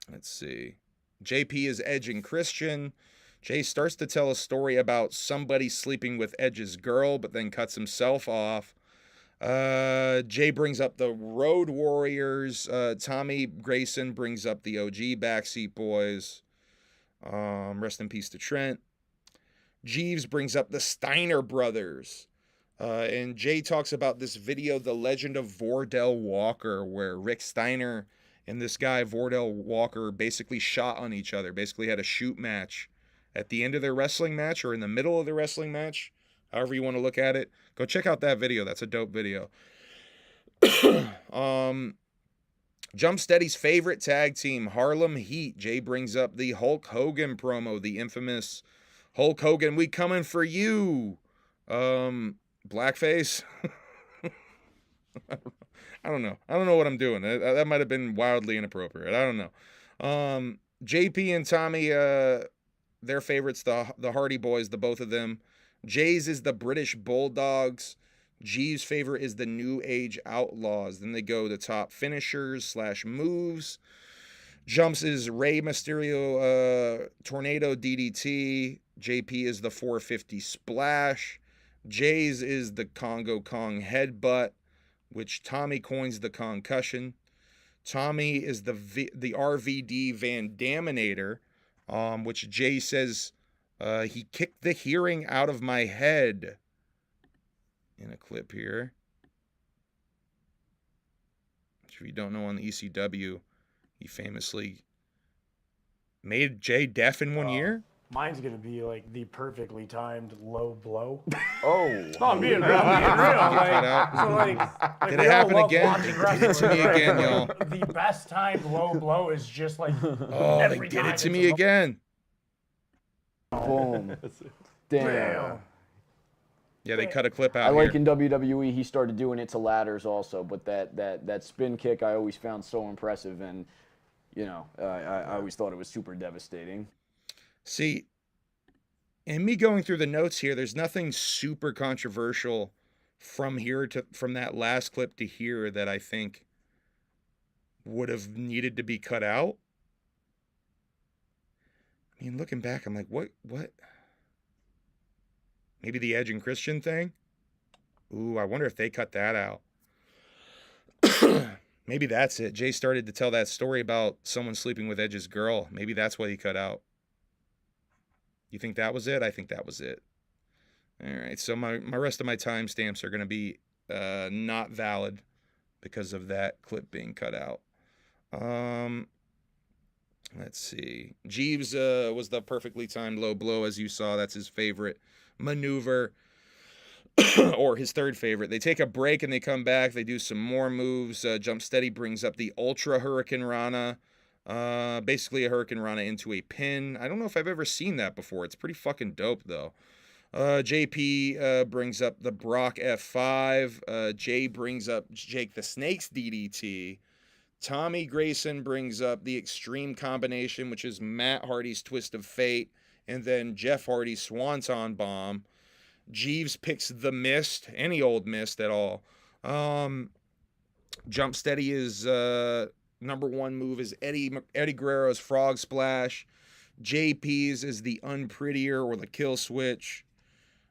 Let's see. JP is Edge and Christian. Jay starts to tell a story about somebody sleeping with Edge's girl, but then cuts himself off. Jay brings up the Road Warriors. Tommy Grayson brings up the OG Backseat Boys. Rest in peace to Trent. Jeeves brings up the Steiner brothers. And Jay talks about this video, The Legend of Vordell Walker, where Rick Steiner and this guy, Vordell Walker, basically shot on each other, basically had a shoot match at the end of their wrestling match or in the middle of the wrestling match, however you want to look at it. Go check out that video. That's a dope video. Jump Steady's favorite tag team, Harlem Heat. Jay brings up the Hulk Hogan promo, the infamous Hulk Hogan, we coming for you. Blackface. I don't know. I don't know what I'm doing. That might have been wildly inappropriate. I don't know. JP and Tommy, their favorites, the Hardy Boys, the both of them. Jay's is the British Bulldogs. G's favorite is the New Age Outlaws. Then they go to top finishers / moves. Jumps is Rey Mysterio, Tornado DDT. JP is the 450 Splash. Jay's is the Congo Kong Headbutt, which Tommy coins the concussion. Tommy is the RVD Van Daminator, which Jay says he kicked the hearing out of my head. In a clip here. Which, if you don't know, on the ECW, he famously made Jay deaf in 1 year. Mine's gonna be like the perfectly timed low blow. Oh, No, I'm being real. Did it happen again? Did it to me again, y'all. The best timed low blow is just like Oh, they every did time it to it's me a- again. boom. Damn. Yeah, they cut a clip out I like here. in WWE he started doing it to ladders also, but that spin kick I always found so impressive, and you know I always thought it was super devastating. See, and me going through the notes here, there's nothing super controversial from that last clip to here that I think would have needed to be cut out. I mean, looking back, I'm like, what? Maybe the Edge and Christian thing? Ooh, I wonder if they cut that out. Maybe that's it. Jay started to tell that story about someone sleeping with Edge's girl. Maybe that's what he cut out. You think that was it? I think that was it. All right, so my rest of my timestamps are going to be not valid because of that clip being cut out. Let's see. Jeeves was the perfectly timed low blow, as you saw. That's his favorite maneuver, or his third favorite. They take a break and they come back. They do some more moves. Jump Steady brings up the Ultra Hurricane Rana. Basically a Hurricane Rana into a pin. I don't know if I've ever seen that before. It's pretty fucking dope, though. JP brings up the Brock F5. Jay brings up Jake the Snake's DDT. Tommy Grayson brings up the Extreme Combination, which is Matt Hardy's Twist of Fate, and then Jeff Hardy's Swanton Bomb. Jeeves picks the Mist, any old Mist at all. Jump Steady is number one move is Eddie Guerrero's Frog Splash. JP's is the Unprettier or the Kill Switch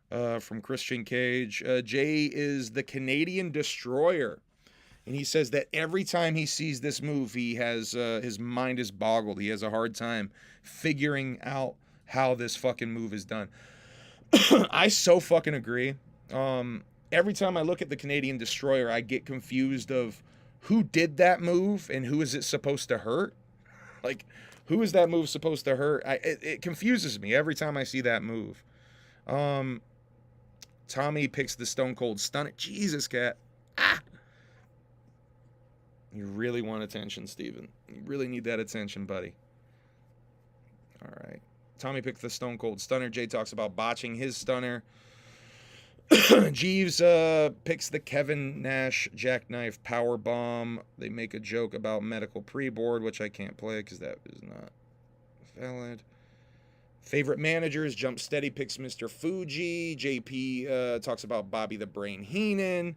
from Christian Cage. Jay is the Canadian Destroyer. And he says that every time he sees this move, he has his mind is boggled. He has a hard time figuring out how this fucking move is done. I so fucking agree. Every time I look at the Canadian Destroyer, I get confused of who did that move and who is it supposed to hurt. Like, who is that move supposed to hurt? It confuses me every time I see that move. Tommy picks the Stone Cold Stunner. Jesus, cat. Ah! You really want attention, Steven. You really need that attention, buddy. All right. Tommy picked the Stone Cold Stunner. Jay talks about botching his stunner. Jeeves picks the Kevin Nash Jackknife Power Bomb. They make a joke about medical pre-board, which I can't play because that is not valid. Favorite managers, Jump Steady picks Mr. Fuji. JP talks about Bobby the Brain Heenan.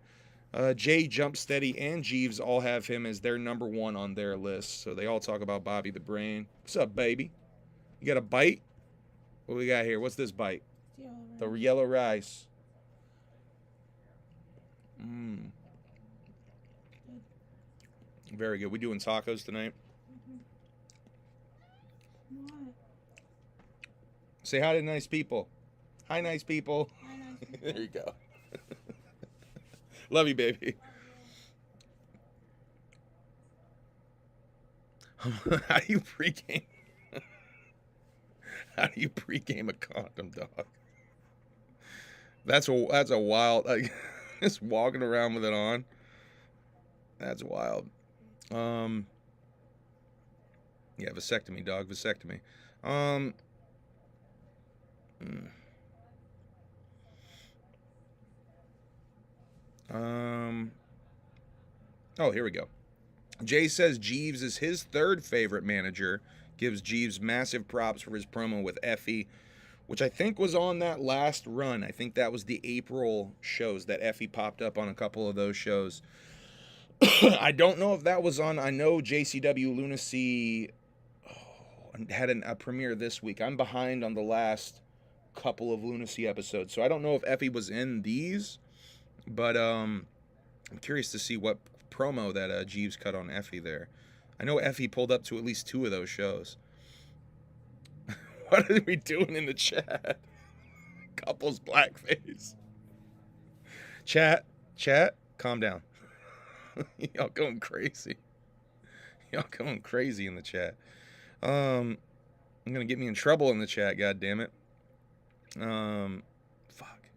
Jay, Jump Steady, and Jeeves all have him as their number one on their list. So they all talk about Bobby the Brain. What's up, baby? You got a bite? What we got here? What's this bite? The yellow rice. Very good. We doing tacos tonight? What? Say hi to nice people. Hi, nice people. Hi, nice people. There you go. Love you, baby. How do you pregame? How do you pregame a condom, dog? That's a wild, like, just walking around with it on. That's wild. Yeah, vasectomy, dog, vasectomy. Oh, here we go. Jay says Jeeves is his third favorite manager. Gives Jeeves massive props for his promo with Effie, which I think was on that last run. I think that was the April shows that Effie popped up on a couple of those shows. I don't know if that was on. I know JCW Lunacy had a premiere this week. I'm behind on the last couple of Lunacy episodes, so I don't know if Effie was in these, but I'm curious to see what promo that Jeeves cut on Effie there. I know Effie pulled up to at least 2 of those shows. What are we doing in the chat? Couples blackface. Chat, calm down. Y'all going crazy. Y'all going crazy in the chat. I'm gonna get me in trouble in the chat, god damn it. Fuck.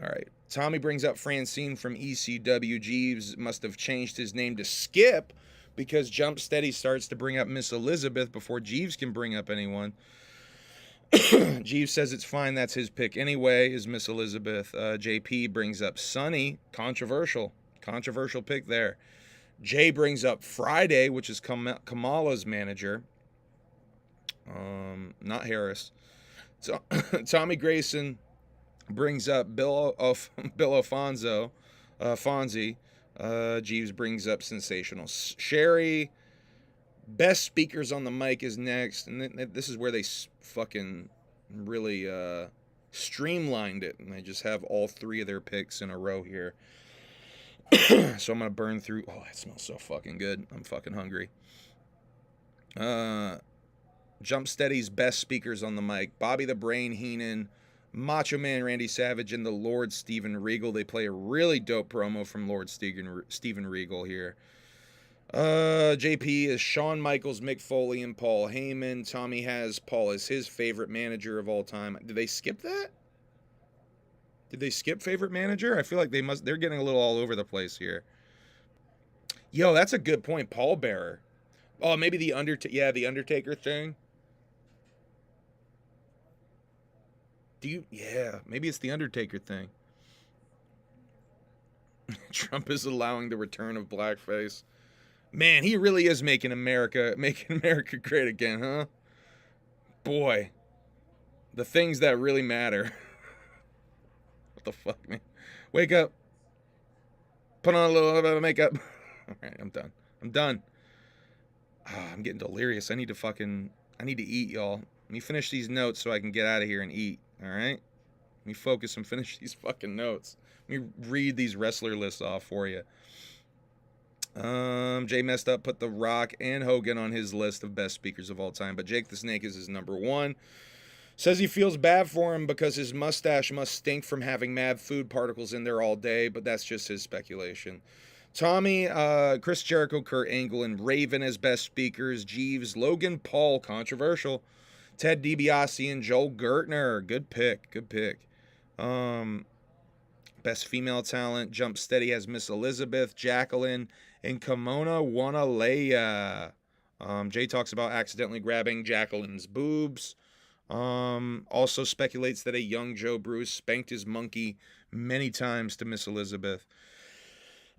Alright. Tommy brings up Francine from ECW. Jeeves must have changed his name to Skip because Jump Steady starts to bring up Miss Elizabeth before Jeeves can bring up anyone. Jeeves says it's fine. That's his pick anyway, is Miss Elizabeth. JP brings up Sunny. Controversial pick there. Jay brings up Friday, which is Kamala's manager. Not Harris. So, Tommy Grayson brings up Bill Fonzie. Jeeves brings up Sensational Sherry. Best speakers on the mic is next, and this is where they fucking really streamlined it, and they just have all three of their picks in a row here. So I'm gonna burn through. Oh, that smells so fucking good. I'm fucking hungry. Jump Steady's best speakers on the mic: Bobby the Brain Heenan, Macho Man Randy Savage, and the Lord Steven Regal. They play a really dope promo from Lord Steven Regal here. JP is Shawn Michaels, Mick Foley, and Paul Heyman. Tommy has Paul as his favorite manager of all time. Did they skip that? Did they skip favorite manager? I feel like they're getting a little all over the place here. Yo, that's a good point. Paul Bearer. Oh, maybe the Undertaker thing. Yeah, maybe it's the Undertaker thing. Trump is allowing the return of blackface. Man, he really is making America great again, huh? Boy, the things that really matter. What the fuck, man? Wake up. Put on a little bit of makeup. All right, I'm done. I'm getting delirious. I need to eat, y'all. Let me finish these notes so I can get out of here and eat, all right? Let me focus and finish these fucking notes. Let me read these wrestler lists off for you. Jay messed up, put The Rock and Hogan on his list of best speakers of all time, but Jake the Snake is his number one. Says he feels bad for him because his mustache must stink from having mad food particles in there all day, but that's just his speculation. Tommy, Chris Jericho, Kurt Angle, and Raven as best speakers. Jeeves, Logan Paul, controversial. Ted DiBiase and Joel Gertner, good pick. Best female talent, Jump Steady has Miss Elizabeth, Jacqueline, and Kimona Wanalea. Jay talks about accidentally grabbing Jacqueline's boobs. Also speculates that a young Joe Bruce spanked his monkey many times to Miss Elizabeth.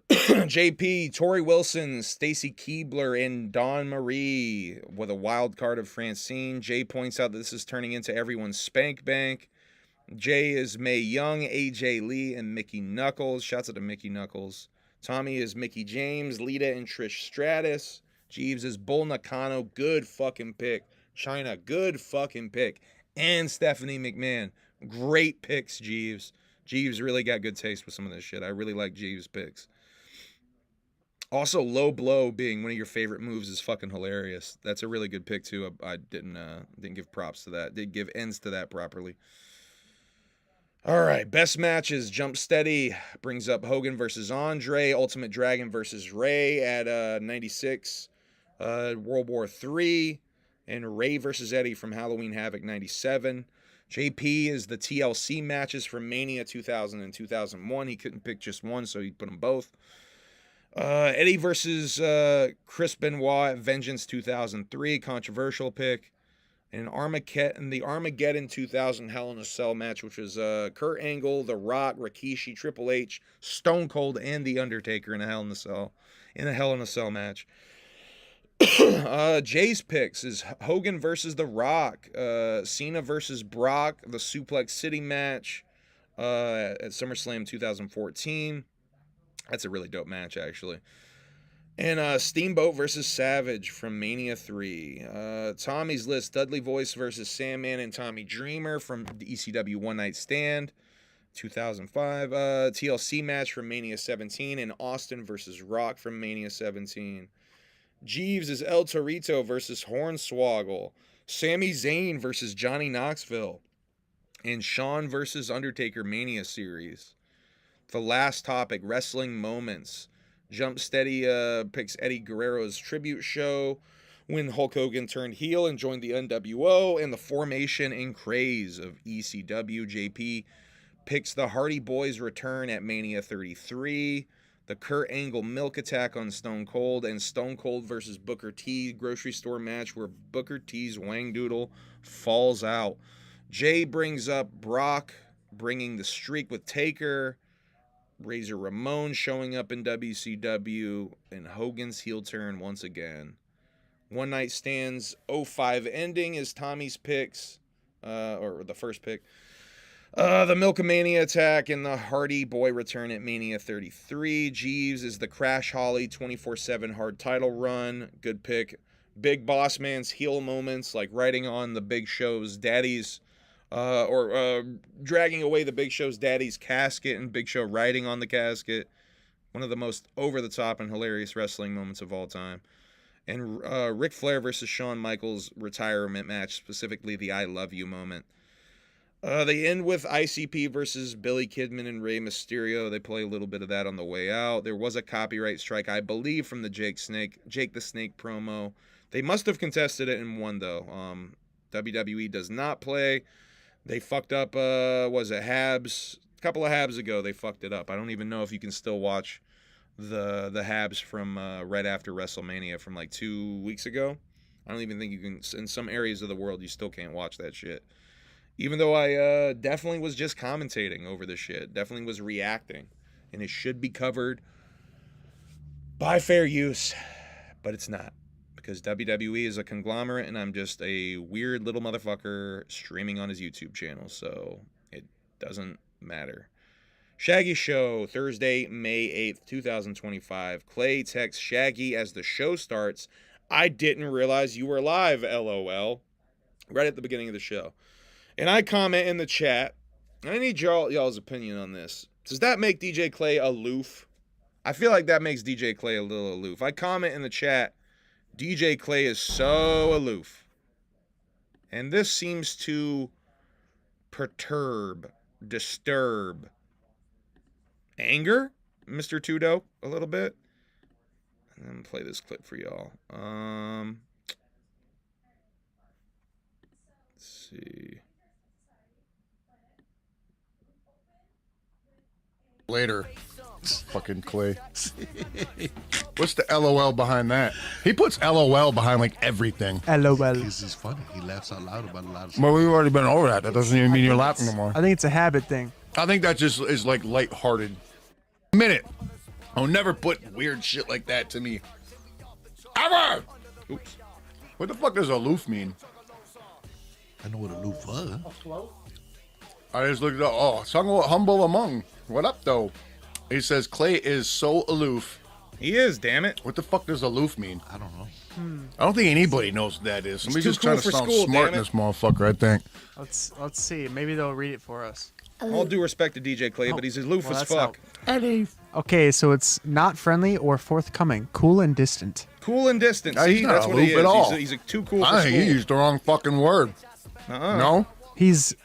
JP, Tori Wilson, Stacy Keebler, and Dawn Marie with a wild card of Francine. Jay points out that this is turning into everyone's spank bank. Jay is Mae Young, AJ Lee, and Mickey Knuckles. Shouts out to Mickey Knuckles. Tommy is Mickey James, Lita, and Trish Stratus. Jeeves is Bull Nakano. Good fucking pick. China, good fucking pick. And Stephanie McMahon. Great picks, Jeeves. Jeeves really got good taste with some of this shit. I really like Jeeves' picks. Also, low blow being one of your favorite moves is fucking hilarious. That's a really good pick, too. I didn't give props to that. Didn't give ends to that properly. All right, best matches. Jump Steady brings up Hogan versus Andre. Ultimate Dragon versus Ray at 96. World War III. And Ray versus Eddie from Halloween Havoc 97. JP is the TLC matches from Mania 2000 and 2001. He couldn't pick just one, so he put them both. Eddie versus Chris Benoit at Vengeance 2003, controversial pick. And the Armageddon 2000 Hell in a Cell match, which was Kurt Angle, The Rock, Rikishi, Triple H, Stone Cold, and The Undertaker in a Hell in a Cell match. Jay's picks is Hogan versus The Rock, Cena versus Brock, the Suplex City match at SummerSlam 2014. That's a really dope match, actually. And Steamboat versus Savage from Mania 3. Tommy's list, Dudley Voice versus Sandman and Tommy Dreamer from the ECW One Night Stand, 2005. TLC match from Mania 17, and Austin versus Rock from Mania 17. Jeeves is El Torito versus Hornswoggle. Sami Zayn versus Johnny Knoxville. And Shawn versus Undertaker Mania series. The last topic, wrestling moments. Jump Steady picks Eddie Guerrero's tribute show when Hulk Hogan turned heel and joined the NWO, and the formation and craze of ECW. JP picks the Hardy Boys return at Mania 33. the Kurt Angle milk attack on Stone Cold, and Stone Cold versus Booker T grocery store match where Booker T's Wang Doodle falls out. Jay brings up Brock bringing the streak with Taker, Razor Ramon showing up in WCW, and Hogan's heel turn once again. One Night Stands 05 ending is Tommy's picks, or the first pick. The Milkamania attack and the Hardy Boy return at Mania 33. Jeeves is the Crash Holly 24/7 hard title run. Good pick. Big Boss Man's heel moments, like riding on the Big Show's daddy's, dragging away the Big Show's daddy's casket and Big Show riding on the casket. One of the most over-the-top and hilarious wrestling moments of all time. And Ric Flair versus Shawn Michaels retirement match, specifically the I Love You moment. They end with ICP versus Billy Kidman and Rey Mysterio. They play a little bit of that on the way out. There was a copyright strike, I believe, from the Jake the Snake promo. They must have contested it and won, though. WWE does not play. They fucked up, was it HABS? A couple of HABS ago, they fucked it up. I don't even know if you can still watch the HABS from right after WrestleMania from like 2 weeks ago. I don't even think you can. In some areas of the world, you still can't watch that shit. Even though I definitely was just commentating over the shit. Definitely was reacting. And it should be covered by fair use. But it's not. Because WWE is a conglomerate and I'm just a weird little motherfucker streaming on his YouTube channel. So it doesn't matter. Shaggy Show, Thursday, May 8th, 2025. Clay texts Shaggy as the show starts. I didn't realize you were live, LOL. Right at the beginning of the show. And I comment in the chat, and I need y'all's opinion on this. Does that make DJ Clay aloof? I feel like that makes DJ Clay a little aloof. I comment in the chat, DJ Clay is so aloof. And this seems to disturb, anger Mr. Tudo a little bit. And I'm going to play this clip for y'all. Let's see. Later. Fucking Clay. What's the LOL behind that? He puts LOL behind like everything. LOL. He's funny. He laughs out loud about a lot of stuff. Well, we've already been over that. That doesn't even mean you're laughing no more. I think it's a habit thing. I think that just is like lighthearted. Minute. I'll never put weird shit like that to me. Ever! Oops. What the fuck does aloof mean? I know what aloof was. I just looked up. Oh, somewhat humble among. What up, though? He says Clay is so aloof. He is, damn it. What the fuck does aloof mean? I don't know. I don't think anybody knows what that is. Somebody's just trying to sound school, smart in this motherfucker, I think. Let's see. Maybe they'll read it for us. All due respect to DJ Clay, but he's aloof as fuck. Okay, so it's not friendly or forthcoming. Cool and distant. Cool and distant. He's See, not that's what he aloof is. at all. He's too cool for I think school. he used the wrong fucking word. No? He's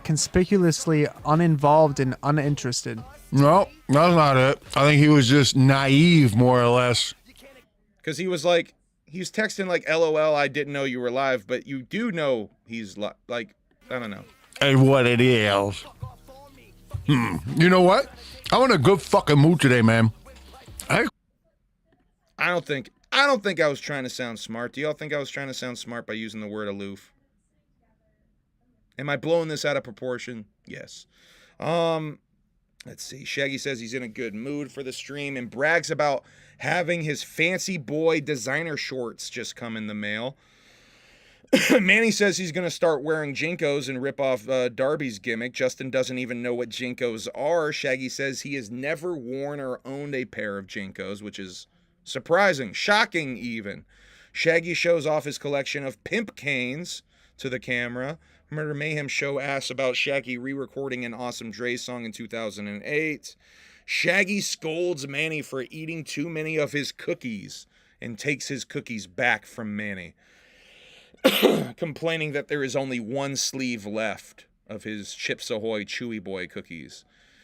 conspicuously uninvolved and uninterested. No, that's not it. I think he was just naive, more or less. Because he was texting like, LOL, I didn't know you were live, but you do know he's like, I don't know. And what it is. You know what? I'm in a good fucking mood today, man. I don't think I was trying to sound smart. Do y'all think I was trying to sound smart by using the word aloof? Am I blowing this out of proportion? Yes. Let's see. Shaggy says he's in a good mood for the stream and brags about having his fancy boy designer shorts just come in the mail. Manny says he's going to start wearing Jinkos and rip off Darby's gimmick. Justin doesn't even know what Jinkos are. Shaggy says he has never worn or owned a pair of Jinkos, which is surprising, shocking even. Shaggy shows off his collection of pimp canes to the camera. Murder Mayhem show asks about Shaggy re-recording an Awesome Dre song in 2008. Shaggy scolds Manny for eating too many of his cookies and takes his cookies back from Manny, complaining that there is only one sleeve left of his Chips Ahoy Chewy Boy cookies.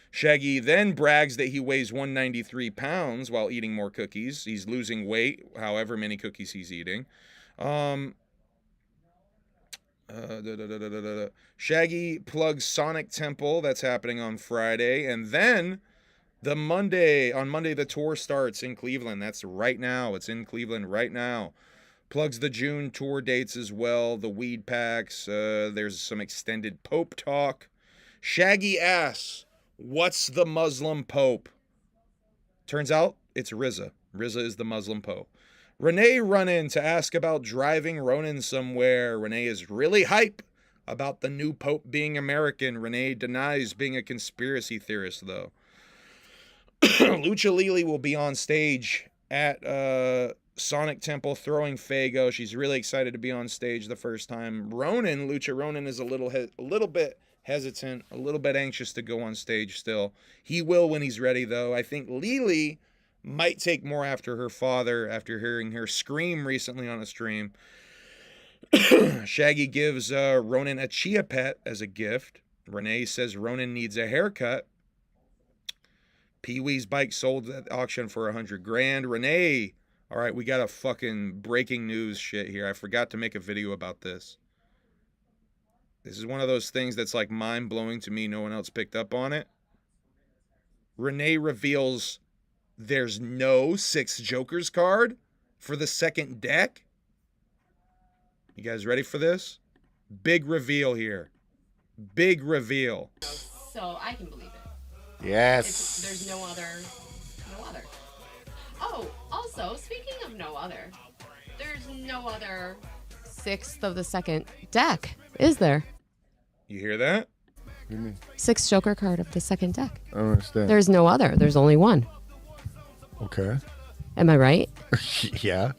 Shaggy then brags that he weighs 193 pounds while eating more cookies. He's losing weight, however many cookies he's eating. Shaggy plugs Sonic Temple. That's happening on Friday. And then On Monday, the tour starts in Cleveland. That's right now. It's in Cleveland right now. Plugs the June tour dates as well. The weed packs. There's some extended Pope talk. Shaggy asks, what's the Muslim Pope? Turns out it's RZA. RZA is the Muslim Pope. Renee run in to ask about driving Ronan somewhere. Renee is really hype about the new Pope being American. Renee denies being a conspiracy theorist, though. Lucha Lili will be on stage at Sonic Temple throwing Fago. She's really excited to be on stage the first time. Lucha Ronan is a little bit hesitant, a little bit anxious to go on stage still. He will when he's ready, though. I think Lili might take more after her father after hearing her scream recently on a stream. Shaggy gives Ronan a chia pet as a gift. Renee says Ronan needs a haircut. Pee-wee's bike sold at auction for $100,000. Renee, all right, we got a fucking breaking news shit here. I forgot to make a video about this. This is one of those things that's like mind-blowing to me. No one else picked up on it. Renee reveals there's no 6 Jokers card for the second deck. You guys ready for this? Big reveal here. Big reveal. So I can believe it. Yes. There's no other. Oh, also, speaking of no other, there's no other 6th of the second deck, is there? You hear that? What do you mean? 6th Joker card of the second deck. I don't understand. There's no other. There's only one. Okay. Am I right? Yeah.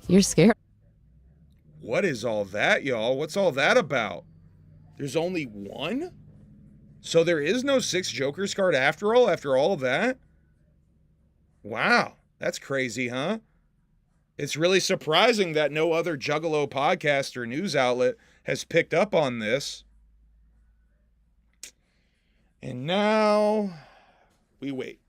You're scared. What is all that, y'all? What's all that about? There's only one? So there is no 6 Jokers card after all of that? Wow, that's crazy, huh? It's really surprising that no other Juggalo podcast or news outlet has picked up on this. And now we wait.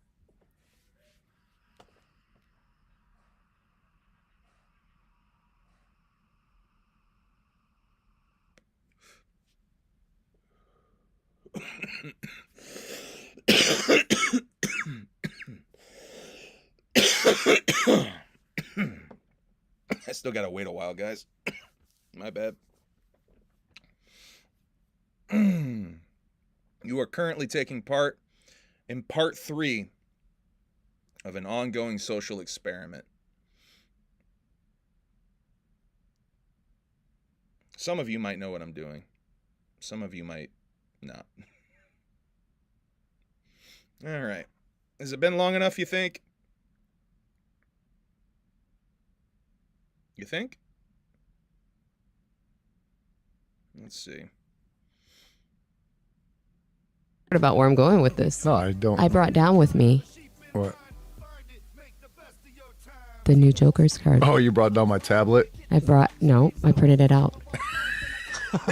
I still gotta wait a while, guys. My bad. You are currently taking part in part 3 of an ongoing social experiment. Some of you might know what I'm doing. Some of you might not. All right. Has it been long enough, you think? You think? Let's see. About where I'm going with this. No, I don't. I brought down with me What? the new Joker's card. Oh, you brought down my tablet? I printed it out.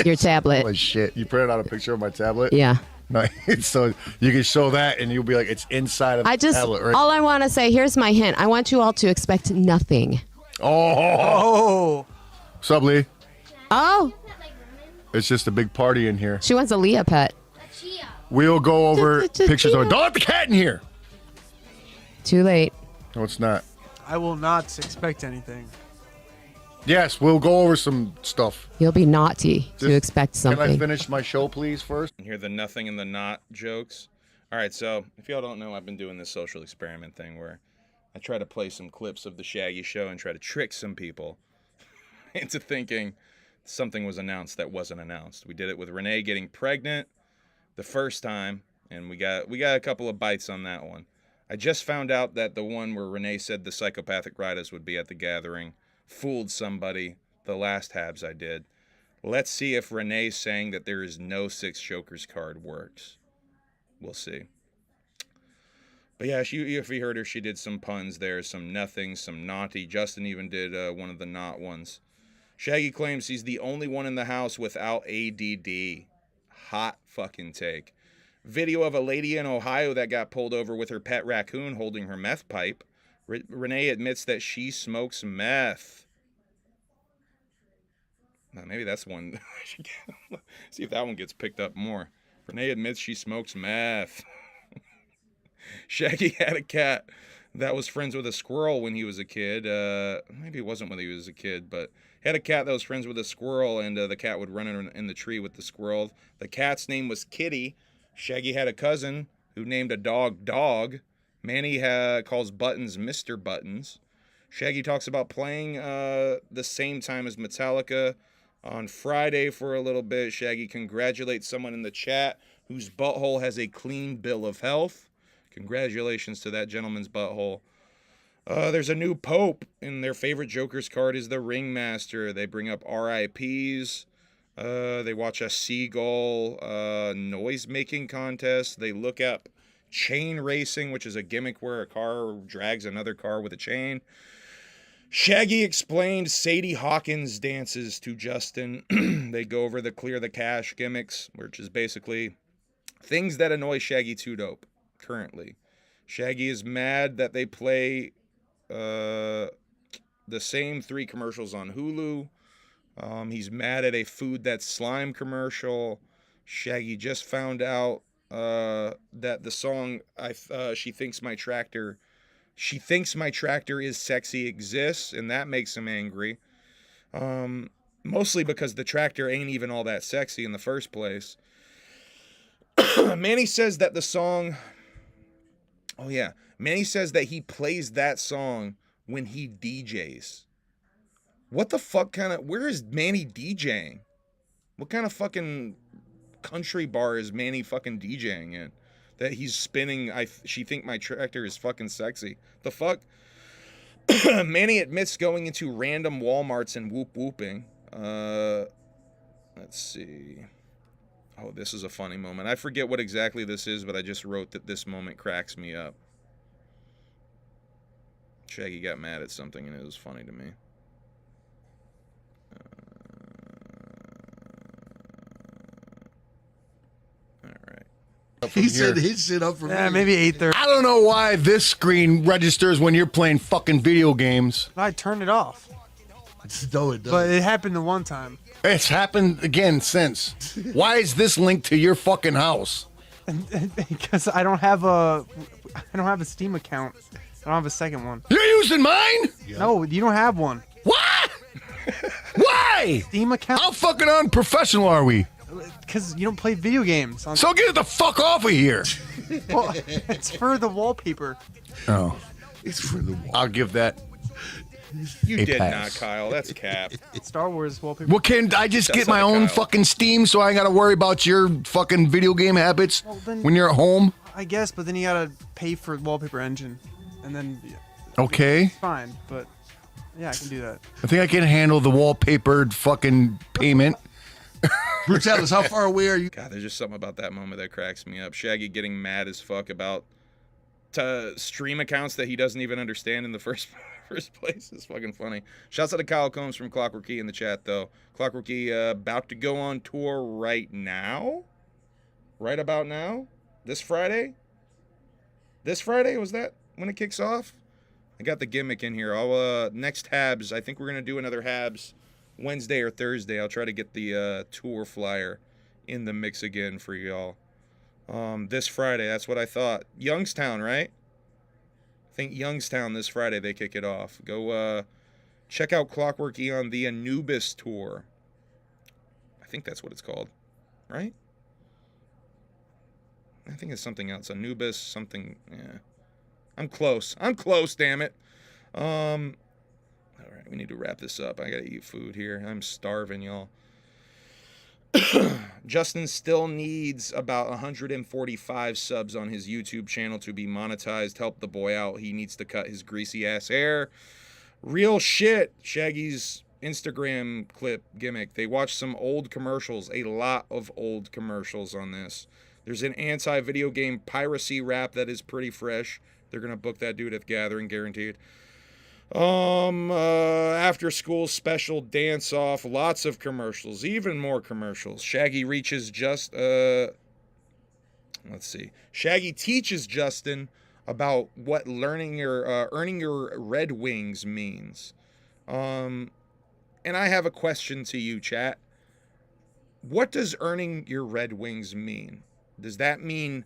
Your tablet. Holy shit. You printed out a picture of my tablet? Yeah. Nice. So you can show that and you'll be like, it's inside of the tablet, right? All I want to say, here's my hint. I want you all to expect nothing. Oh. Sup, Lee? Oh. It's just a big party in here. She wants a Leah pet. We'll go over pictures of. Don't let the cat in here. Too late. No, it's not. I will not expect anything. Yes, we'll go over some stuff. You'll be naughty to expect something. Can I finish my show, please, first? Hear the nothing and the not jokes. All right, so if y'all don't know, I've been doing this social experiment thing where I try to play some clips of the Shaggy Show and try to trick some people into thinking something was announced that wasn't announced. We did it with Renee getting pregnant the first time, and we got a couple of bites on that one. I just found out that the one where Renee said the psychopathic riders would be at the gathering fooled somebody the last HABS I did. Let's see if Renee saying that there is no 6 Jokers card works. We'll see. But yeah, if you heard her, she did some puns there, some nothing, some naughty. Justin even did one of the not ones. Shaggy claims he's the only one in the house without ADD. Hot fucking take. Video of a lady in Ohio that got pulled over with her pet raccoon holding her meth pipe. Renee admits that she smokes meth. Now, maybe that's one. See if that one gets picked up more. Renee admits she smokes meth. Shaggy had a cat that was friends with a squirrel when he was a kid. Maybe it wasn't when he was a kid, but had a cat that was friends with a squirrel, and the cat would run in the tree with the squirrel. The cat's name was Kitty. Shaggy had a cousin who named a dog Dog. Manny calls Buttons Mr. Buttons. Shaggy talks about playing the same time as Metallica on Friday for a little bit. Shaggy congratulates someone in the chat whose butthole has a clean bill of health. Congratulations to that gentleman's butthole. There's a new pope, and their favorite Joker's card is the Ringmaster. They bring up RIPs. They watch a seagull noise-making contest. They look up chain racing, which is a gimmick where a car drags another car with a chain. Shaggy explained Sadie Hawkins dances to Justin. They go over the clear the cash gimmicks, which is basically things that annoy Shaggy 2 Dope currently. Shaggy is mad that they play the same 3 commercials on Hulu. He's mad at a Food That's Slime commercial. Shaggy just found out that the song She Thinks My Tractor Is Sexy exists, and that makes him angry. Mostly because the tractor ain't even all that sexy in the first place. Manny says that the song... Oh, yeah. Manny says that he plays that song when he DJs. What the fuck kind of... Where is Manny DJing? What kind of fucking country bar is Manny fucking DJing in? That he's spinning, She Think My Tractor Is Fucking Sexy. The fuck? Manny admits going into random Walmarts and whooping. Let's see. Oh, this is a funny moment. I forget what exactly this is, but I just wrote that this moment cracks me up. Shaggy got mad at something, and it was funny to me. All right. He said his shit up for me. Maybe 8:30. I don't know why this screen registers when you're playing fucking video games. I turned it off. No, it doesn't. But it happened the one time. It's happened again since. Why is this linked to your fucking house? Because I don't have a Steam account. I don't have a second one. You're using mine? No, you don't have one. What? Why? Steam account? How fucking unprofessional are we? Because you don't play video games. So get the fuck off of here. Well, it's for the wallpaper. Oh. It's for the wall. I'll give that. You did not, Kyle. That's cap. Star Wars wallpaper. Well, can I just That's get my like own Kyle. fucking Steam so I ain't gotta worry about your fucking video game habits when you're at home? I guess, but then you gotta pay for wallpaper engine, and then Okay. it's fine. But yeah, I can do that. I think I can handle the wallpapered fucking payment. Brutalis, how far away are you? God, there's just something about that moment that cracks me up. Shaggy getting mad as fuck about stream accounts that he doesn't even understand in the first place is fucking funny. Shouts out to Kyle Combs from Clockwork Key in the chat, though. Clockwork Key about to go on tour right now? Right about now? This Friday? This Friday? Was that when it kicks off? I got the gimmick in here. I'll next HABS. I think we're going to do another HABS Wednesday or Thursday. I'll try to get the tour flyer in the mix again for y'all. This Friday, that's what I thought. Youngstown, right? I think Youngstown this Friday they kick it off. Go check out Clockwork E on the Anubis tour. I think that's what it's called, right? I think it's something else. Anubis, something. Yeah, I'm close. Damn it. All right, we need to wrap this up. I gotta eat food here. I'm starving, y'all. Justin still needs about 145 subs on his YouTube channel to be monetized. Help the boy out. He needs to cut his greasy ass hair. Real shit. Shaggy's Instagram clip gimmick. They watched some old commercials. A lot of old commercials on this. There's an anti-video game piracy rap that is pretty fresh. They're going to book that dude at Gathering, guaranteed. After school special dance off, lots of commercials, even more commercials. Shaggy reaches let's see. Shaggy teaches Justin about what earning your Red Wings means. And I have a question to you, chat. What does earning your Red Wings mean? Does that mean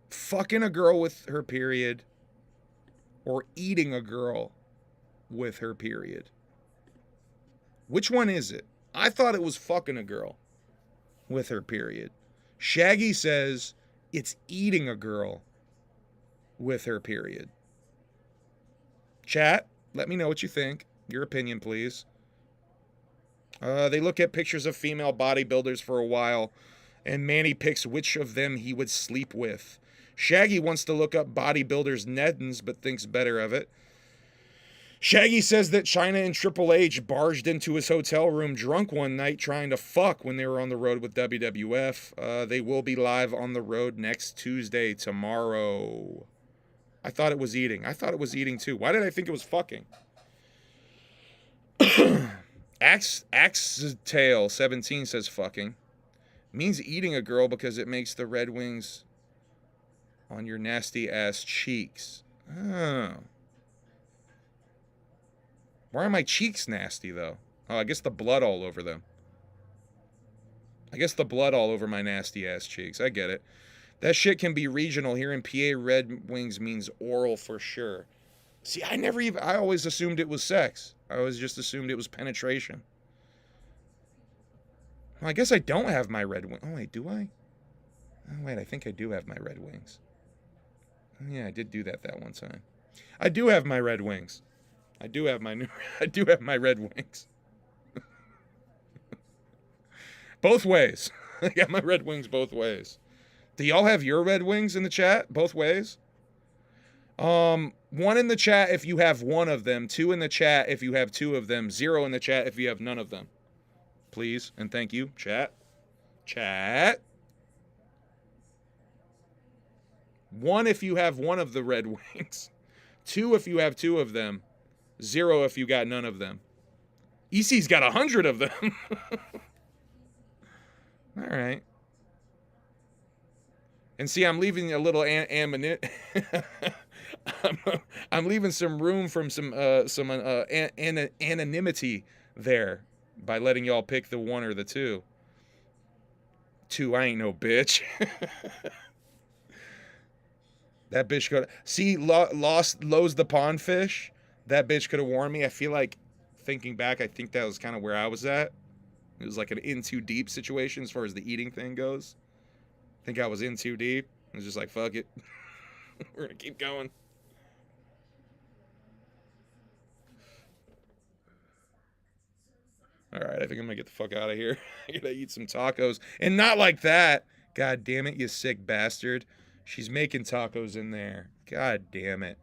fucking a girl with her period or eating a girl with her period? Which one is it? I thought it was fucking a girl with her period. Shaggy says it's eating a girl with her period. Chat, let me know what you think. Your opinion, please. They look at pictures of female bodybuilders for a while, and Manny picks which of them he would sleep with. Shaggy wants to look up bodybuilders' neddens, but thinks better of it. Shaggy says that China and Triple H barged into his hotel room drunk one night trying to fuck when they were on the road with WWF. They will be live on the road next Tuesday, tomorrow. I thought it was eating. I thought it was eating too. Why did I think it was fucking? Axetail 17 says fucking. Means eating a girl because it makes the Red Wings on your nasty ass cheeks. Oh. Why are my cheeks nasty, though? Oh, I guess the blood all over them. I guess the blood all over my nasty-ass cheeks. I get it. That shit can be regional. Here in PA, Red Wings means oral for sure. See, I always assumed it was sex. I always just assumed it was penetration. Well, I guess I don't have my Red Wings. Oh, wait, do I? Oh, wait, I think I do have my Red Wings. Oh, yeah, I did do that one time. I do have my Red Wings. I do have my Red Wings. Both ways. I got my Red Wings both ways. Do y'all have your Red Wings in the chat? Both ways? One in the chat if you have one of them. 2 in the chat if you have 2 of them. 0 in the chat if you have none of them. Please and thank you. Chat. Chat. 1 if you have one of the Red Wings. 2 if you have 2 of them. 0 if you got none of them. EC's got 100 of them. All right. And see, I'm leaving a little I'm leaving some room from some anonymity there by letting y'all pick the 1 or the 2. 2, I ain't no bitch. That bitch could see Lowe's the pond fish. That bitch could have warned me. I feel like, thinking back, I think that was kind of where I was at. It was like an in too deep situation as far as the eating thing goes. I think I was in too deep. I was just like, fuck it. We're going to keep going. All right, I think I'm going to get the fuck out of here. I got to eat some tacos. And not like that. God damn it, you sick bastard. She's making tacos in there. God damn it.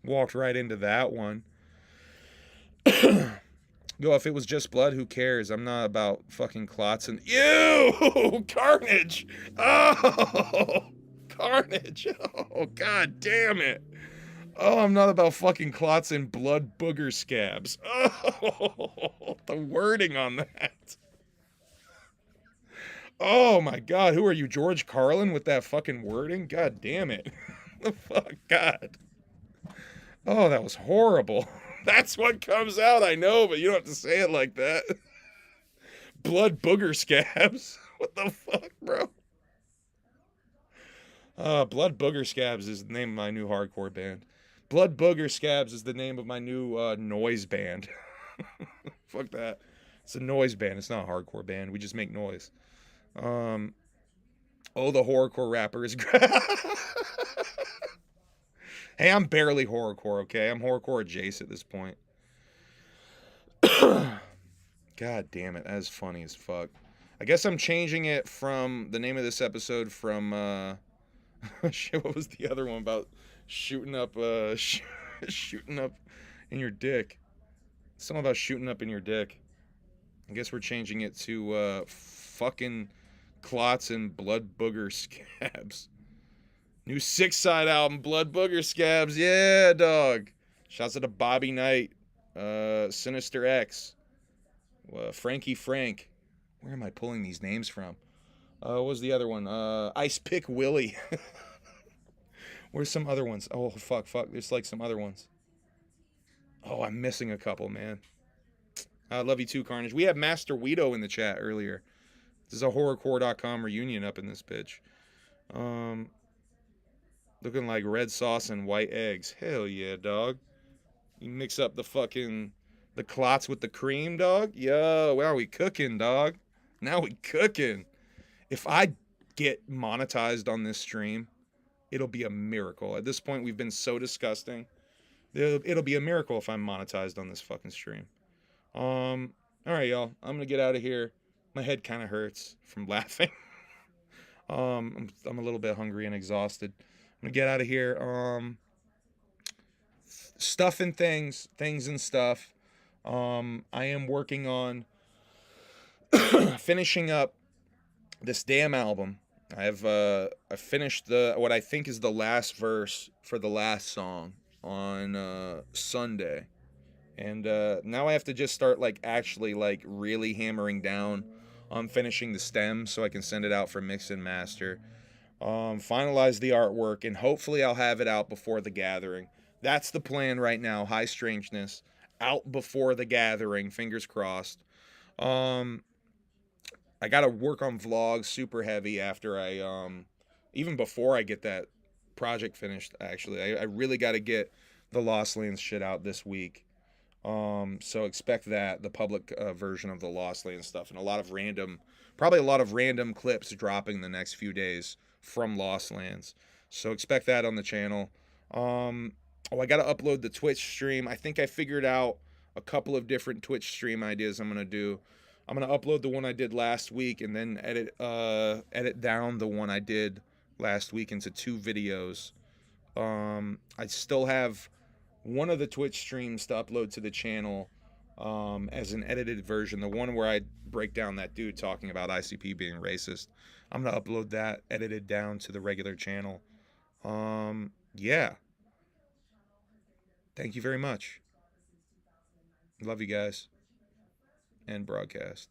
Walked right into that one. Yo, if it was just blood, who cares? I'm not about fucking clots and... Ew! Carnage! Oh! Carnage! Oh, god damn it! Oh, I'm not about fucking clots and blood booger scabs. Oh! The wording on that. Oh my god, who are you, George Carlin, with that fucking wording? God damn it. The fuck, god. Oh, that was horrible. That's what comes out, I know, but you don't have to say it like that. Blood booger scabs. What the fuck, bro? Blood booger scabs is the name of my new hardcore band. Blood booger scabs is the name of my new noise band. Fuck that. It's a noise band. It's not a hardcore band. We just make noise. Oh, the horrorcore rapper is Hey, I'm barely horrorcore, okay? I'm horrorcore adjacent at this point. God damn it, that is funny as fuck. I guess I'm changing it from the name of this episode from shit, what was the other one about shooting up shooting up in your dick? Something about shooting up in your dick. I guess we're changing it to fucking clots and blood booger scabs. New 6 Side album, Blood Booger Scabs. Yeah, dog. Shouts out to Bobby Knight, Sinister X, Frankie Frank. Where am I pulling these names from? What was the other one? Ice Pick Willie. Where's some other ones? Oh, fuck. There's like some other ones. Oh, I'm missing a couple, man. I love you too, Carnage. We had Master Weedo in the chat earlier. This is a horrorcore.com reunion up in this bitch. Looking like red sauce and white eggs. Hell yeah, dog. You mix up the clots with the cream, dog. Yo, wow, we cooking, dog. Now we cooking. If I get monetized on this stream, it'll be a miracle. At this point, we've been so disgusting. It'll be a miracle if I'm monetized on this fucking stream. All right, y'all. I'm gonna get out of here. My head kind of hurts from laughing. I'm a little bit hungry and exhausted. I'm gonna get out of here. Stuff and things and stuff. I am working on finishing up this damn album. I finished what I think is the last verse for the last song on Sunday, and now I have to just start actually really hammering down on finishing the stem so I can send it out for mix and master. Finalize the artwork, and hopefully I'll have it out before the gathering. That's the plan right now. High Strangeness out before the gathering. Fingers crossed. I gotta work on vlogs super heavy after even before I get that project finished. Actually, I really got to get the Lost Lands shit out this week. So expect that, the public version of the Lost Lands stuff, and probably a lot of random clips dropping the next few days from Lost Lands. So expect that on the channel. I got to upload the Twitch stream. I think I figured out a couple of different Twitch stream ideas I'm going to do. I'm going to upload the one I did last week and then edit down the one I did last week into 2 videos. I still have one of the Twitch streams to upload to the channel as an edited version, the one where I break down that dude talking about ICP being racist. I'm going to upload that edited down to the regular channel. Yeah. Thank you very much. Love you guys. And broadcast.